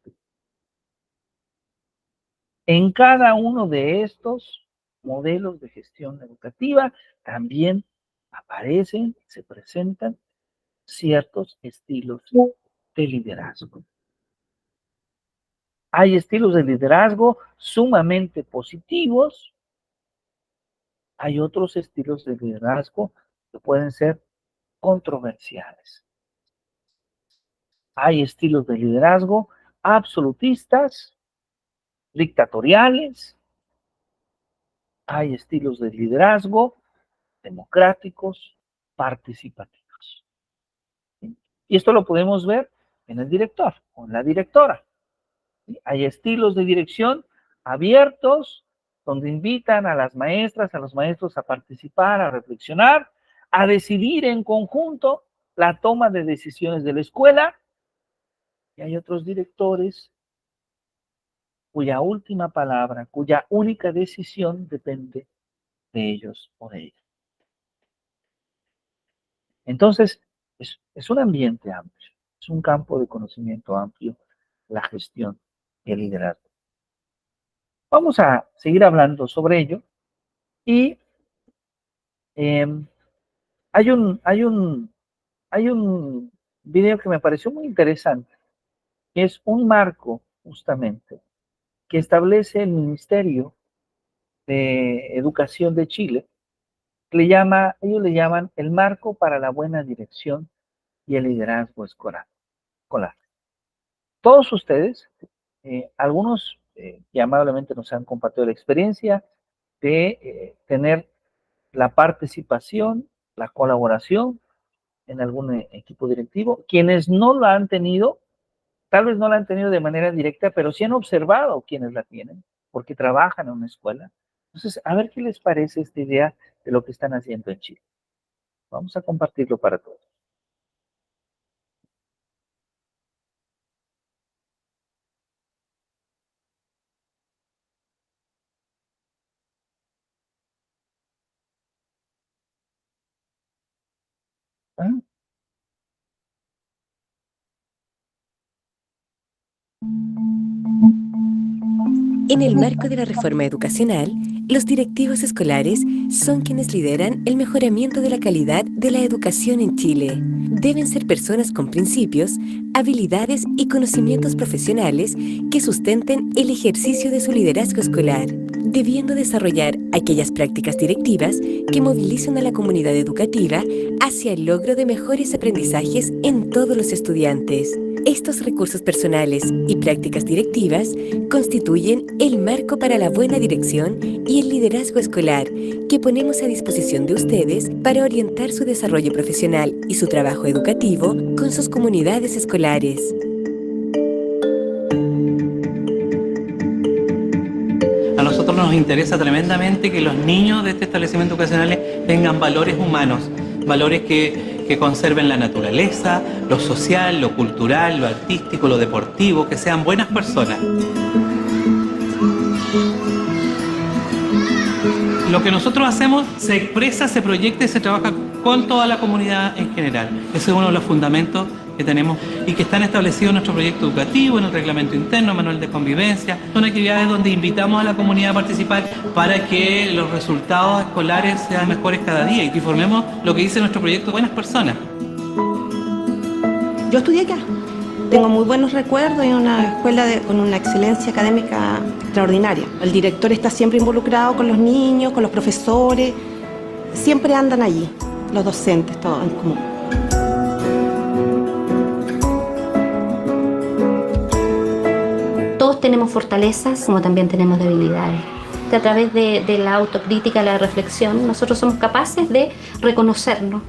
En cada uno de estos modelos de gestión educativa también aparecen, se presentan ciertos estilos de liderazgo. Hay estilos de liderazgo sumamente positivos, hay otros estilos de liderazgo que pueden ser controversiales. Hay estilos de liderazgo absolutistas, dictatoriales, hay estilos de liderazgo democráticos, participativos. ¿Sí? Y esto lo podemos ver en el director o en la directora. ¿Sí? Hay estilos de dirección abiertos, donde invitan a las maestras, a los maestros a participar, a reflexionar, a decidir en conjunto la toma de decisiones de la escuela. Y hay otros directores cuya última palabra, cuya única decisión depende de ellos o de ellas. Entonces, es un ambiente amplio, es un campo de conocimiento amplio, la gestión y el liderazgo. Vamos a seguir hablando sobre ello y hay un video que me pareció muy interesante, que es un marco justamente que establece el Ministerio de Educación de Chile, que ellos le llaman el marco para la buena dirección y el liderazgo escolar. Todos ustedes, algunos que amablemente nos han compartido la experiencia de tener la participación, la colaboración en algún equipo directivo. Quienes no la han tenido, tal vez no la han tenido de manera directa, pero sí han observado quienes la tienen, porque trabajan en una escuela. Entonces, a ver qué les parece esta idea de lo que están haciendo en Chile. Vamos a compartirlo para todos. ¿Ah? En el marco de la reforma educacional, los directivos escolares son quienes lideran el mejoramiento de la calidad de la educación en Chile. Deben ser personas con principios, habilidades y conocimientos profesionales que sustenten el ejercicio de su liderazgo escolar, debiendo desarrollar aquellas prácticas directivas que movilicen a la comunidad educativa hacia el logro de mejores aprendizajes en todos los estudiantes. Estos recursos personales y prácticas directivas constituyen el marco para la buena dirección y el liderazgo escolar que ponemos a disposición de ustedes para orientar su desarrollo profesional y su trabajo educativo con sus comunidades escolares. A nosotros nos interesa tremendamente que los niños de este establecimiento educacional tengan valores humanos, valores que conserven la naturaleza, lo social, lo cultural, lo artístico, lo deportivo, que sean buenas personas. Lo que nosotros hacemos se expresa, se proyecta y se trabaja con toda la comunidad en general. Ese es uno de los fundamentos que tenemos y que están establecidos en nuestro proyecto educativo, en el reglamento interno, manual de convivencia. Son actividades donde invitamos a la comunidad a participar para que los resultados escolares sean mejores cada día y que formemos lo que dice nuestro proyecto Buenas Personas. Yo estudié acá Tengo muy buenos recuerdos y una escuela con una excelencia académica extraordinaria. El director está siempre involucrado con los niños, con los profesores, siempre andan allí, los docentes, todos en común. Todos tenemos fortalezas como también tenemos debilidades. A través de la autocrítica, la reflexión, nosotros somos capaces de reconocernos.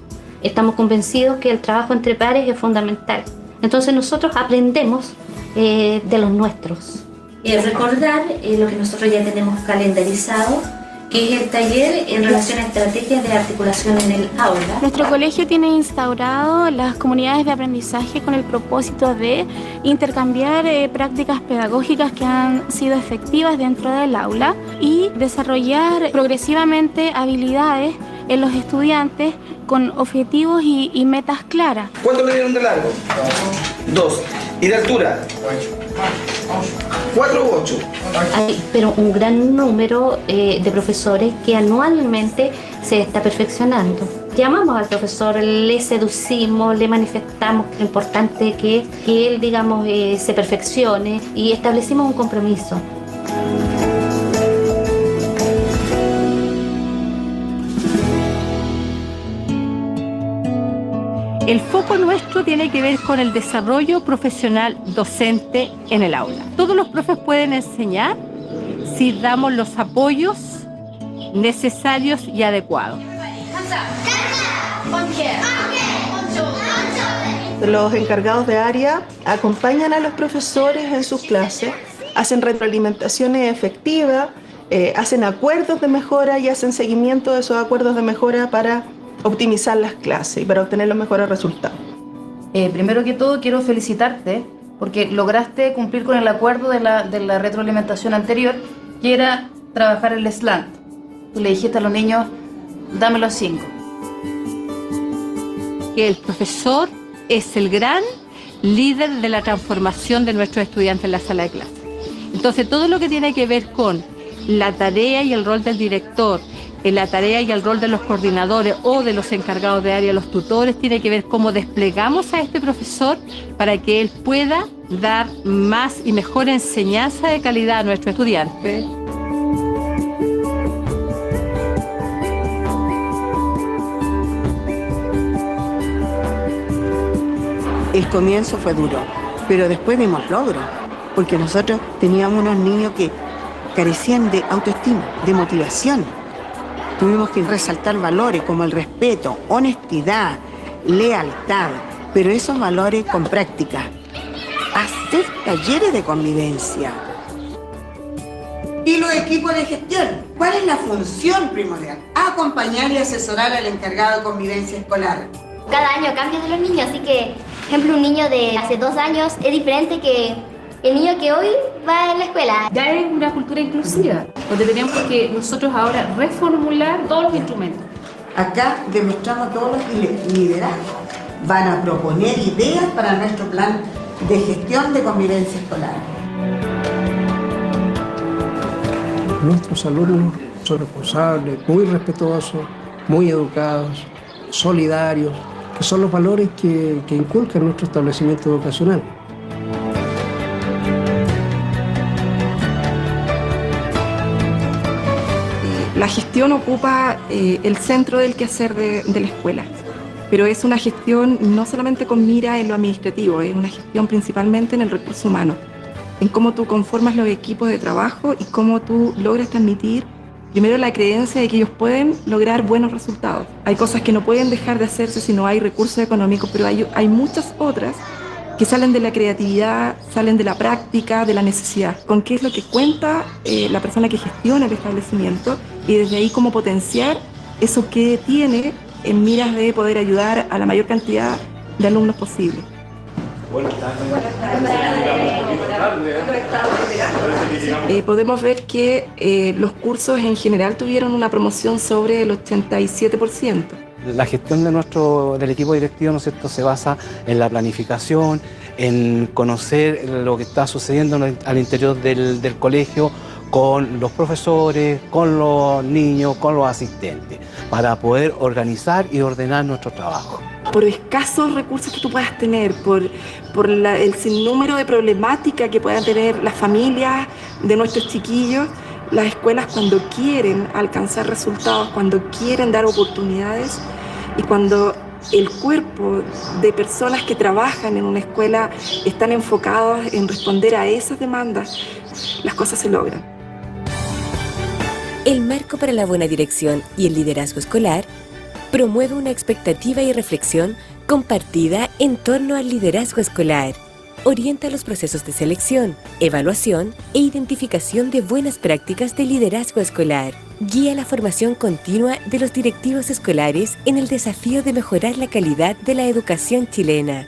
Estamos convencidos que el trabajo entre pares es fundamental. Entonces nosotros aprendemos de los nuestros. Recordar lo que nosotros ya tenemos calendarizado, que es el taller en relación a estrategias de articulación en el aula. Nuestro colegio tiene instaurado las comunidades de aprendizaje con el propósito de intercambiar prácticas pedagógicas que han sido efectivas dentro del aula y desarrollar progresivamente habilidades en los estudiantes con objetivos y metas claras. ¿Cuánto le dieron de largo? 2. ¿Y de altura? 4 u 8. Hay pero un gran número de profesores que anualmente se está perfeccionando. Llamamos al profesor, le seducimos, le manifestamos lo importante que es que él, digamos, se perfeccione y establecimos un compromiso. El foco nuestro tiene que ver con el desarrollo profesional docente en el aula. Todos los profes pueden enseñar si damos los apoyos necesarios y adecuados. Los encargados de área acompañan a los profesores en sus clases, hacen retroalimentaciones efectivas, hacen acuerdos de mejora y hacen seguimiento de esos acuerdos de mejora para optimizar las clases y para obtener los mejores resultados. Primero que todo quiero felicitarte porque lograste cumplir con el acuerdo de la retroalimentación anterior, que era trabajar el slant. Tú le dijiste a los niños, dame los 5. Que el profesor es el gran líder de la transformación de nuestros estudiantes en la sala de clase. Entonces todo lo que tiene que ver con la tarea y el rol del director, la tarea y el rol de los coordinadores o de los encargados de área, los tutores, tiene que ver cómo desplegamos a este profesor para que él pueda dar más y mejor enseñanza de calidad a nuestros estudiantes. El comienzo fue duro, pero después vimos logros, porque nosotros teníamos unos niños que carecían de autoestima, de motivación. Tuvimos que resaltar valores como el respeto, honestidad, lealtad, pero esos valores con práctica. Hacer talleres de convivencia. Y los equipos de gestión, ¿cuál es la función primordial? Acompañar y asesorar al encargado de convivencia escolar. Cada año cambian de los niños, así que, por ejemplo, un niño de hace 2 años es diferente que el niño que hoy va en la escuela. Ya es una cultura inclusiva, donde tenemos que nosotros ahora reformular todos los instrumentos. Acá demostramos todos los liderazgos. Van a proponer ideas para nuestro plan de gestión de convivencia escolar. Nuestros alumnos son responsables, muy respetuosos, muy educados, solidarios, que son los valores que inculca nuestro establecimiento educacional. La gestión ocupa el centro del quehacer de la escuela, pero es una gestión no solamente con mira en lo administrativo, es una gestión principalmente en el recurso humano, en cómo tú conformas los equipos de trabajo y cómo tú logras transmitir primero la creencia de que ellos pueden lograr buenos resultados. Hay cosas que no pueden dejar de hacerse si no hay recursos económicos, pero hay muchas otras que salen de la creatividad, salen de la práctica, de la necesidad. Con qué es lo que cuenta la persona que gestiona el establecimiento y desde ahí cómo potenciar eso que tiene en miras de poder ayudar a la mayor cantidad de alumnos posible. Podemos ver que los cursos en general tuvieron una promoción sobre el 87%. La gestión del equipo directivo, ¿no es cierto?, se basa en la planificación, en conocer lo que está sucediendo al interior del colegio con los profesores, con los niños, con los asistentes, para poder organizar y ordenar nuestro trabajo. por escasos recursos que tú puedas tener, por el sinnúmero de problemática que puedan tener las familias de nuestros chiquillos, las escuelas cuando quieren alcanzar resultados, cuando quieren dar oportunidades y cuando el cuerpo de personas que trabajan en una escuela están enfocados en responder a esas demandas, las cosas se logran. El marco para la buena dirección y el liderazgo escolar promueve una expectativa y reflexión compartida en torno al liderazgo escolar. Orienta los procesos de selección, evaluación e identificación de buenas prácticas de liderazgo escolar. Guía la formación continua de los directivos escolares en el desafío de mejorar la calidad de la educación chilena.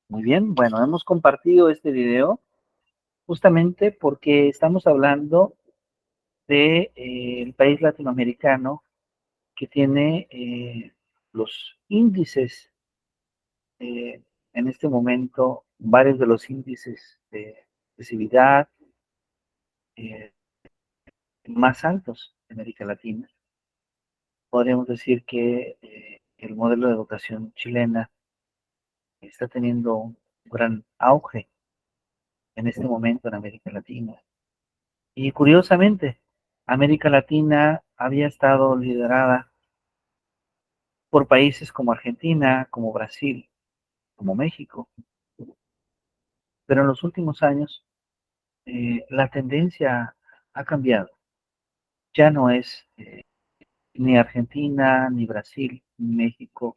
Muy bien, bueno, hemos compartido este video justamente porque estamos hablando de el país latinoamericano que tiene los índices, en este momento, varios de los índices de accesibilidad más altos de América Latina. Podríamos decir que el modelo de educación chilena está teniendo un gran auge en este momento en América Latina. Y curiosamente, América Latina había estado liderada por países como Argentina, como Brasil, como México. Pero en los últimos años la tendencia ha cambiado. Ya no es ni Argentina, ni Brasil, ni México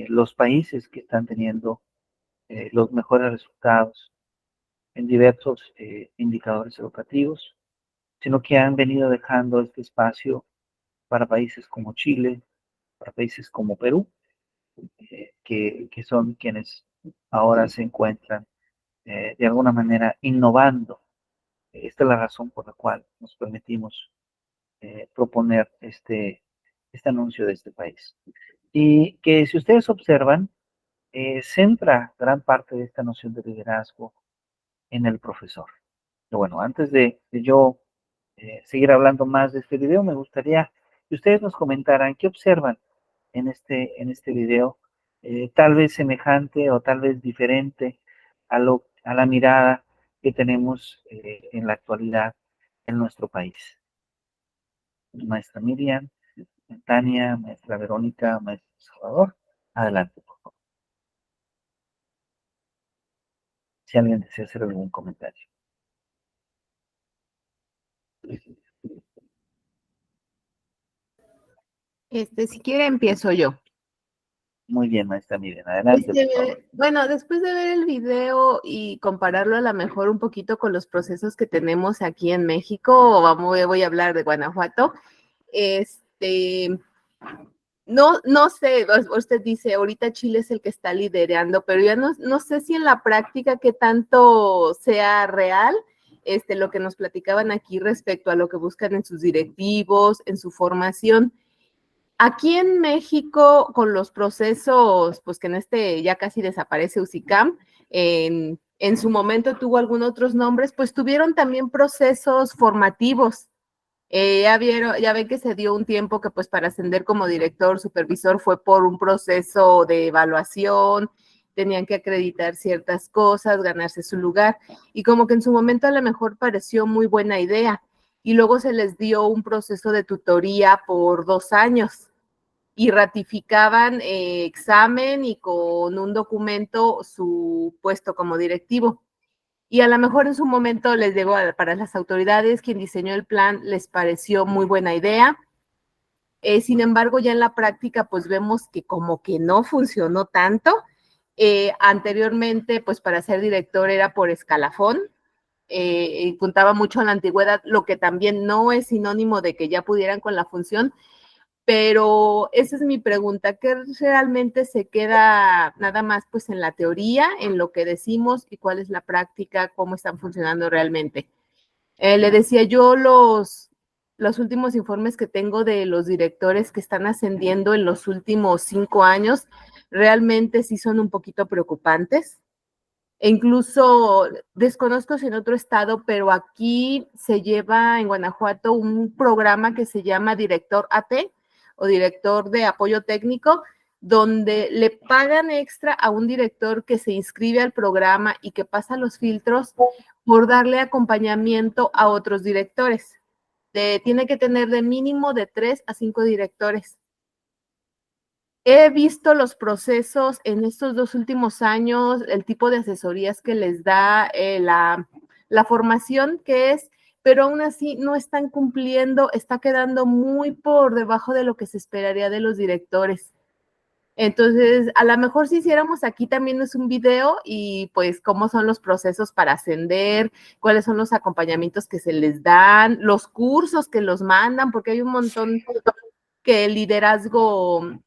los países que están teniendo los mejores resultados en diversos indicadores educativos, sino que han venido dejando este espacio para países como Chile, para países como Perú, que son quienes ahora se encuentran de alguna manera innovando. Esta es la razón por la cual nos permitimos proponer este anuncio de este país. Y que si ustedes observan, centra gran parte de esta noción de liderazgo en el profesor. Pero bueno, antes de yo seguir hablando más de este video, me gustaría que ustedes nos comentaran qué observan en este video, tal vez semejante o tal vez diferente a la mirada que tenemos en la actualidad en nuestro país. Maestra Miriam, Tania, maestra Verónica, maestro Salvador, adelante, por favor. Si alguien desea hacer algún comentario. Si quiere empiezo yo. Muy bien, maestra Miriam, adelante, por favor. Bueno, después de ver el video y compararlo a lo mejor un poquito con los procesos que tenemos aquí en México, voy a hablar de Guanajuato. No sé, usted dice, ahorita Chile es el que está liderando, pero ya no sé si en la práctica qué tanto sea real lo que nos platicaban aquí respecto a lo que buscan en sus directivos, en su formación. Aquí en México, con los procesos, pues que en ya casi desaparece UCICAM, en su momento tuvo algunos otros nombres, pues tuvieron también procesos formativos. Ya ven que se dio un tiempo que pues para ascender como director, supervisor, fue por un proceso de evaluación, tenían que acreditar ciertas cosas, ganarse su lugar, y como que en su momento a lo mejor pareció muy buena idea, y luego se les dio un proceso de tutoría por 2 años, y ratificaban examen y con un documento su puesto como directivo. Y a lo mejor en su momento les llegó para las autoridades, quien diseñó el plan les pareció muy buena idea. Sin embargo, ya en la práctica, pues vemos que como que no funcionó tanto. Anteriormente, pues para ser director era por escalafón, y puntaba mucho a la antigüedad, lo que también no es sinónimo de que ya pudieran con la función. Pero esa es mi pregunta, ¿qué realmente se queda nada más pues en la teoría, en lo que decimos y cuál es la práctica, cómo están funcionando realmente? Le decía yo, los últimos informes que tengo de los directores que están ascendiendo en los últimos 5 años, realmente sí son un poquito preocupantes. E incluso desconozco si en otro estado, pero aquí se lleva en Guanajuato un programa que se llama Director AT o Director de Apoyo Técnico, donde le pagan extra a un director que se inscribe al programa y que pasa los filtros por darle acompañamiento a otros directores. Tiene que tener de mínimo de 3 a 5 directores. He visto los procesos en estos 2 últimos años, el tipo de asesorías que les da, la formación que es, pero aún así no están cumpliendo, está quedando muy por debajo de lo que se esperaría de los directores. Entonces, a lo mejor si hiciéramos aquí también es un video y pues cómo son los procesos para ascender, cuáles son los acompañamientos que se les dan, los cursos que los mandan, porque hay un montón que liderazgo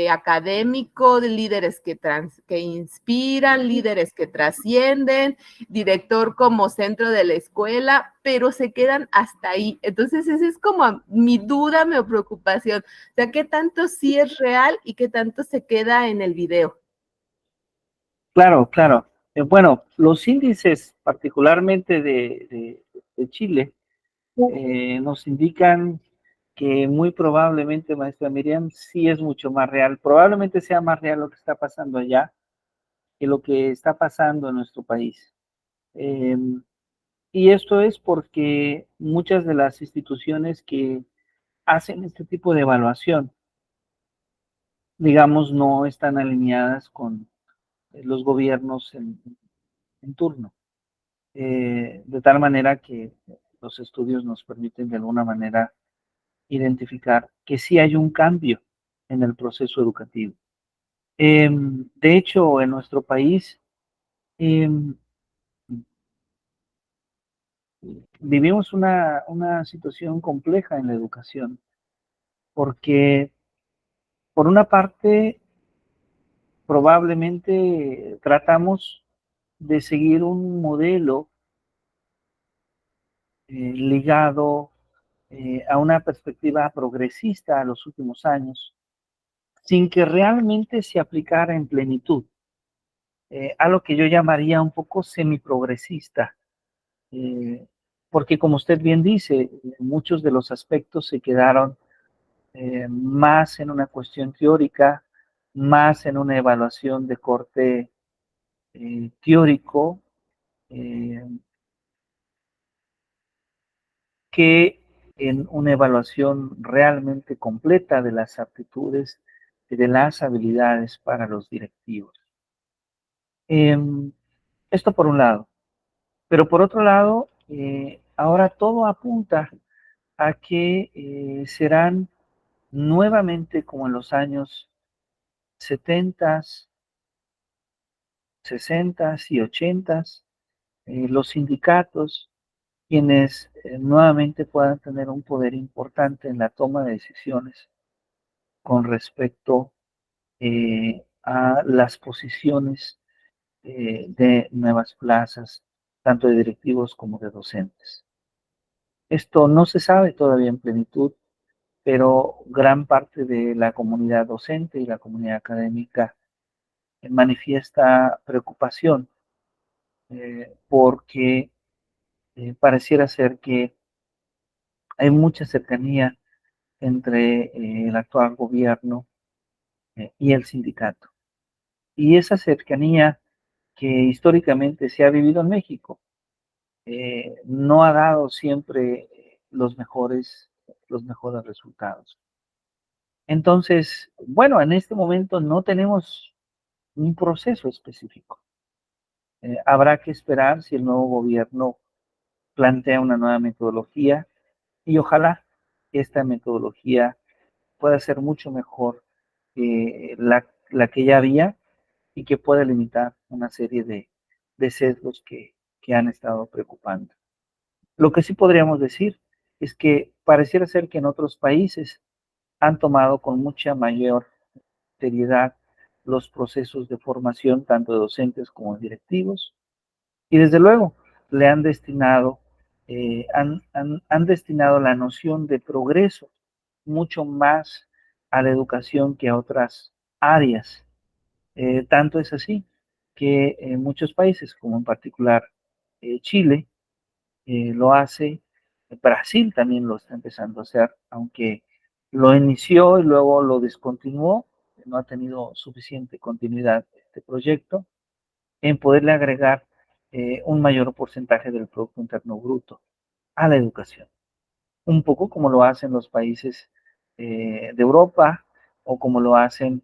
académico, de líderes que inspiran, líderes que trascienden, director como centro de la escuela, pero se quedan hasta ahí. Entonces, esa es como mi duda, mi preocupación. O sea, ¿qué tanto sí es real y qué tanto se queda en el video? Claro, claro. Bueno, los índices, particularmente de Chile, nos indican que muy probablemente, maestra Miriam, sí es mucho más real. Probablemente sea más real lo que está pasando allá que lo que está pasando en nuestro país. Y esto es porque muchas de las instituciones que hacen este tipo de evaluación, digamos, no están alineadas con los gobiernos en turno. De tal manera que los estudios nos permiten de alguna manera identificar que sí hay un cambio en el proceso educativo. De hecho, en nuestro país vivimos una situación compleja en la educación, porque por una parte probablemente tratamos de seguir un modelo ligado a una perspectiva progresista a los últimos años, sin que realmente se aplicara en plenitud, a lo que yo llamaría un poco semiprogresista, porque como usted bien dice, muchos de los aspectos se quedaron más en una cuestión teórica, más en una evaluación de corte teórico, que en una evaluación realmente completa de las aptitudes y de las habilidades para los directivos. Esto por un lado. Pero por otro lado, ahora todo apunta a que serán nuevamente como en los años 70, 60 y 80, los sindicatos quienes nuevamente puedan tener un poder importante en la toma de decisiones con respecto a las posiciones de nuevas plazas, tanto de directivos como de docentes. Esto no se sabe todavía en plenitud, pero gran parte de la comunidad docente y la comunidad académica manifiesta preocupación porque pareciera ser que hay mucha cercanía entre el actual gobierno y el sindicato. Y esa cercanía que históricamente se ha vivido en México no ha dado siempre los mejores resultados. Entonces, bueno, en este momento no tenemos un proceso específico. Habrá que esperar si el nuevo gobierno plantea una nueva metodología y ojalá esta metodología pueda ser mucho mejor que la que ya había y que pueda limitar una serie de sesgos que han estado preocupando. Lo que sí podríamos decir es que pareciera ser que en otros países han tomado con mucha mayor seriedad los procesos de formación tanto de docentes como de directivos y desde luego le han destinado han destinado la noción de progreso mucho más a la educación que a otras áreas. Tanto es así que en muchos países, como en particular Chile, lo hace, Brasil también lo está empezando a hacer, aunque lo inició y luego lo descontinuó, no ha tenido suficiente continuidad este proyecto, en poderle agregar un mayor porcentaje del Producto Interno Bruto a la educación. Un poco como lo hacen los países de Europa o como lo hacen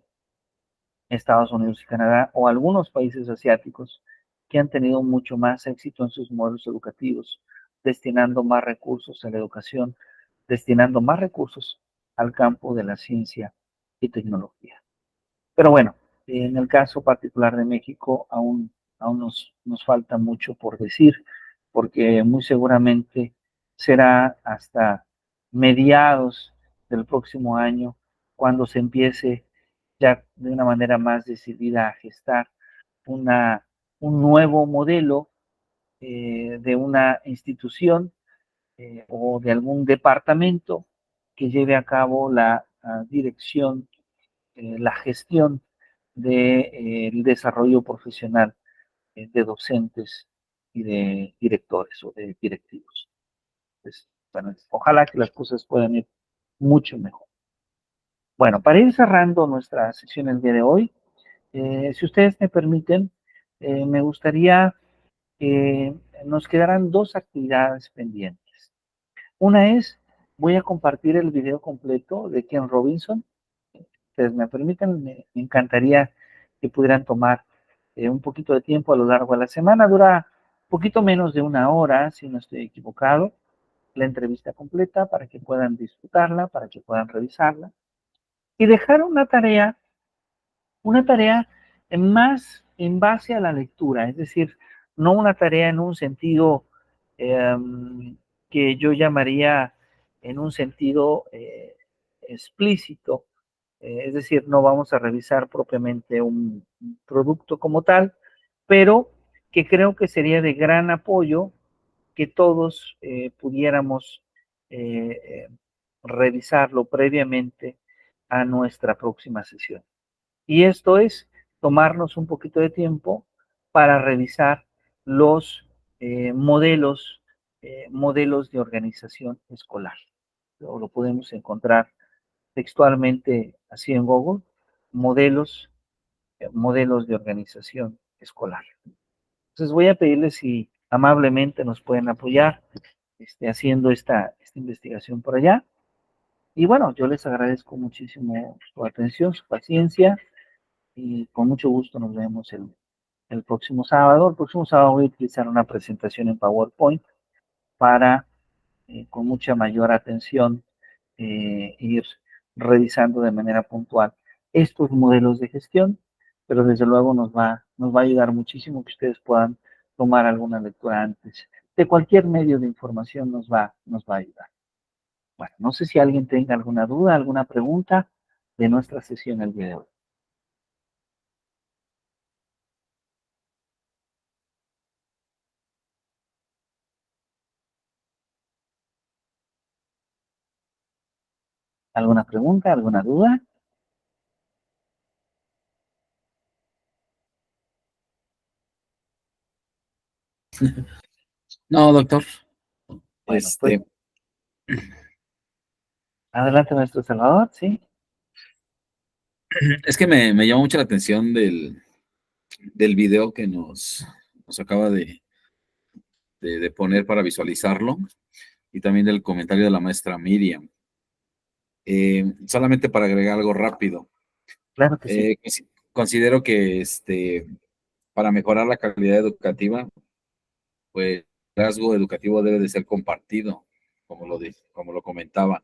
Estados Unidos y Canadá o algunos países asiáticos que han tenido mucho más éxito en sus modelos educativos, destinando más recursos a la educación, destinando más recursos al campo de la ciencia y tecnología. Pero bueno, en el caso particular de México aún nos falta mucho por decir, porque muy seguramente será hasta mediados del próximo año cuando se empiece ya de una manera más decidida a gestar un nuevo modelo de una institución o de algún departamento que lleve a cabo la dirección, la gestión del desarrollo profesional de docentes y de directores o de directivos. Pues, bueno, ojalá que las cosas puedan ir mucho mejor. Bueno, para ir cerrando nuestra sesión el día de hoy, si ustedes me permiten, me gustaría que nos quedaran dos actividades pendientes. Una es, voy a compartir el video completo de Ken Robinson. Ustedes me permiten, me encantaría que pudieran tomar un poquito de tiempo a lo largo de la semana. Dura un poquito menos de una hora, si no estoy equivocado, la entrevista completa para que puedan disfrutarla, para que puedan revisarla. Y dejar una tarea más en base a la lectura, es decir, no una tarea en un sentido que yo llamaría en un sentido explícito, es decir, no vamos a revisar propiamente un producto como tal, pero que creo que sería de gran apoyo que todos pudiéramos revisarlo previamente a nuestra próxima sesión. Y esto es tomarnos un poquito de tiempo para revisar los modelos de organización escolar. Lo podemos encontrar textualmente así en Google, modelos de organización escolar. Entonces voy a pedirles si amablemente nos pueden apoyar haciendo esta investigación por allá. Y bueno, yo les agradezco muchísimo su atención, su paciencia, y con mucho gusto nos vemos el próximo sábado. El próximo sábado voy a utilizar una presentación en PowerPoint para, con mucha mayor atención, ir revisando de manera puntual estos modelos de gestión, pero desde luego nos va a ayudar muchísimo que ustedes puedan tomar alguna lectura antes. De cualquier medio de información nos va a ayudar. Bueno, no sé si alguien tenga alguna duda, alguna pregunta de nuestra sesión el día de hoy. ¿Alguna pregunta, alguna duda? No, doctor. Bueno, pues, adelante, maestro Salvador, ¿sí? Es que me llamó mucho la atención del video que nos acaba de poner para visualizarlo, y también del comentario de la maestra Miriam. Solamente para agregar algo rápido. Claro que sí. Considero que para mejorar la calidad educativa, pues el liderazgo educativo debe de ser compartido, como lo comentaba.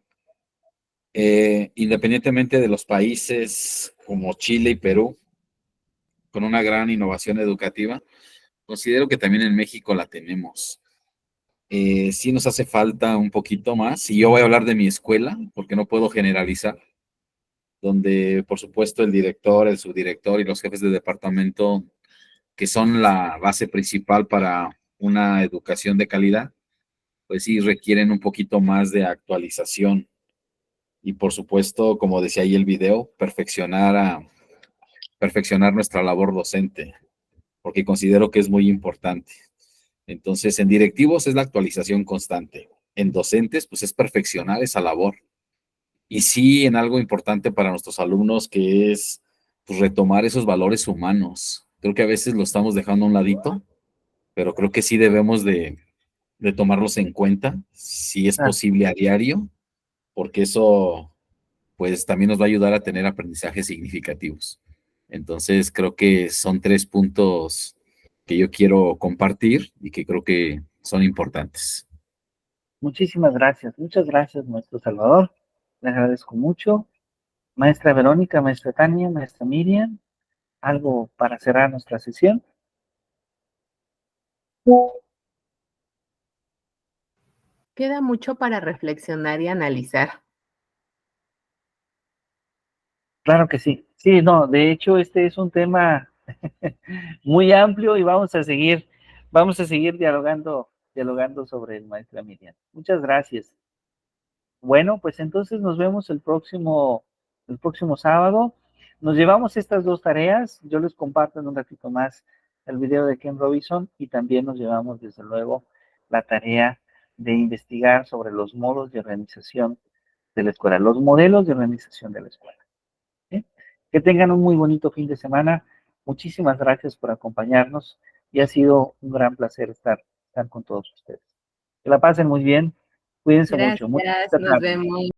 Independientemente de los países como Chile y Perú, con una gran innovación educativa, considero que también en México la tenemos. Sí nos hace falta un poquito más, y yo voy a hablar de mi escuela, porque no puedo generalizar, donde por supuesto el director, el subdirector y los jefes de departamento, que son la base principal para una educación de calidad, pues sí requieren un poquito más de actualización. Y por supuesto, como decía ahí el video, perfeccionar nuestra labor docente, porque considero que es muy importante. Entonces, en directivos es la actualización constante. En docentes, pues es perfeccionar esa labor. Y sí, en algo importante para nuestros alumnos, que es pues, retomar esos valores humanos. Creo que a veces lo estamos dejando a un ladito, pero creo que sí debemos de tomarlos en cuenta, si es posible a diario, porque eso pues también nos va a ayudar a tener aprendizajes significativos. Entonces, creo que son 3 puntos que yo quiero compartir y que creo que son importantes. Muchísimas gracias. Muchas gracias, maestro Salvador. Le agradezco mucho. Maestra Verónica, maestra Tania, maestra Miriam, ¿algo para cerrar nuestra sesión? Queda mucho para reflexionar y analizar. Claro que sí. Sí, no, de hecho, este es un tema muy amplio y vamos a seguir dialogando sobre el, maestra Miriam. Muchas gracias. Bueno, pues entonces nos vemos el próximo sábado. Nos llevamos estas 2 tareas. Yo les comparto en un ratito más el video de Ken Robinson y también nos llevamos, desde luego, la tarea de investigar sobre los modos de organización de la escuela, los modelos de organización de la escuela. ¿Sí? Que tengan un muy bonito fin de semana. Muchísimas gracias por acompañarnos y ha sido un gran placer estar con todos ustedes. Que la pasen muy bien. Cuídense mucho. Gracias, nos vemos.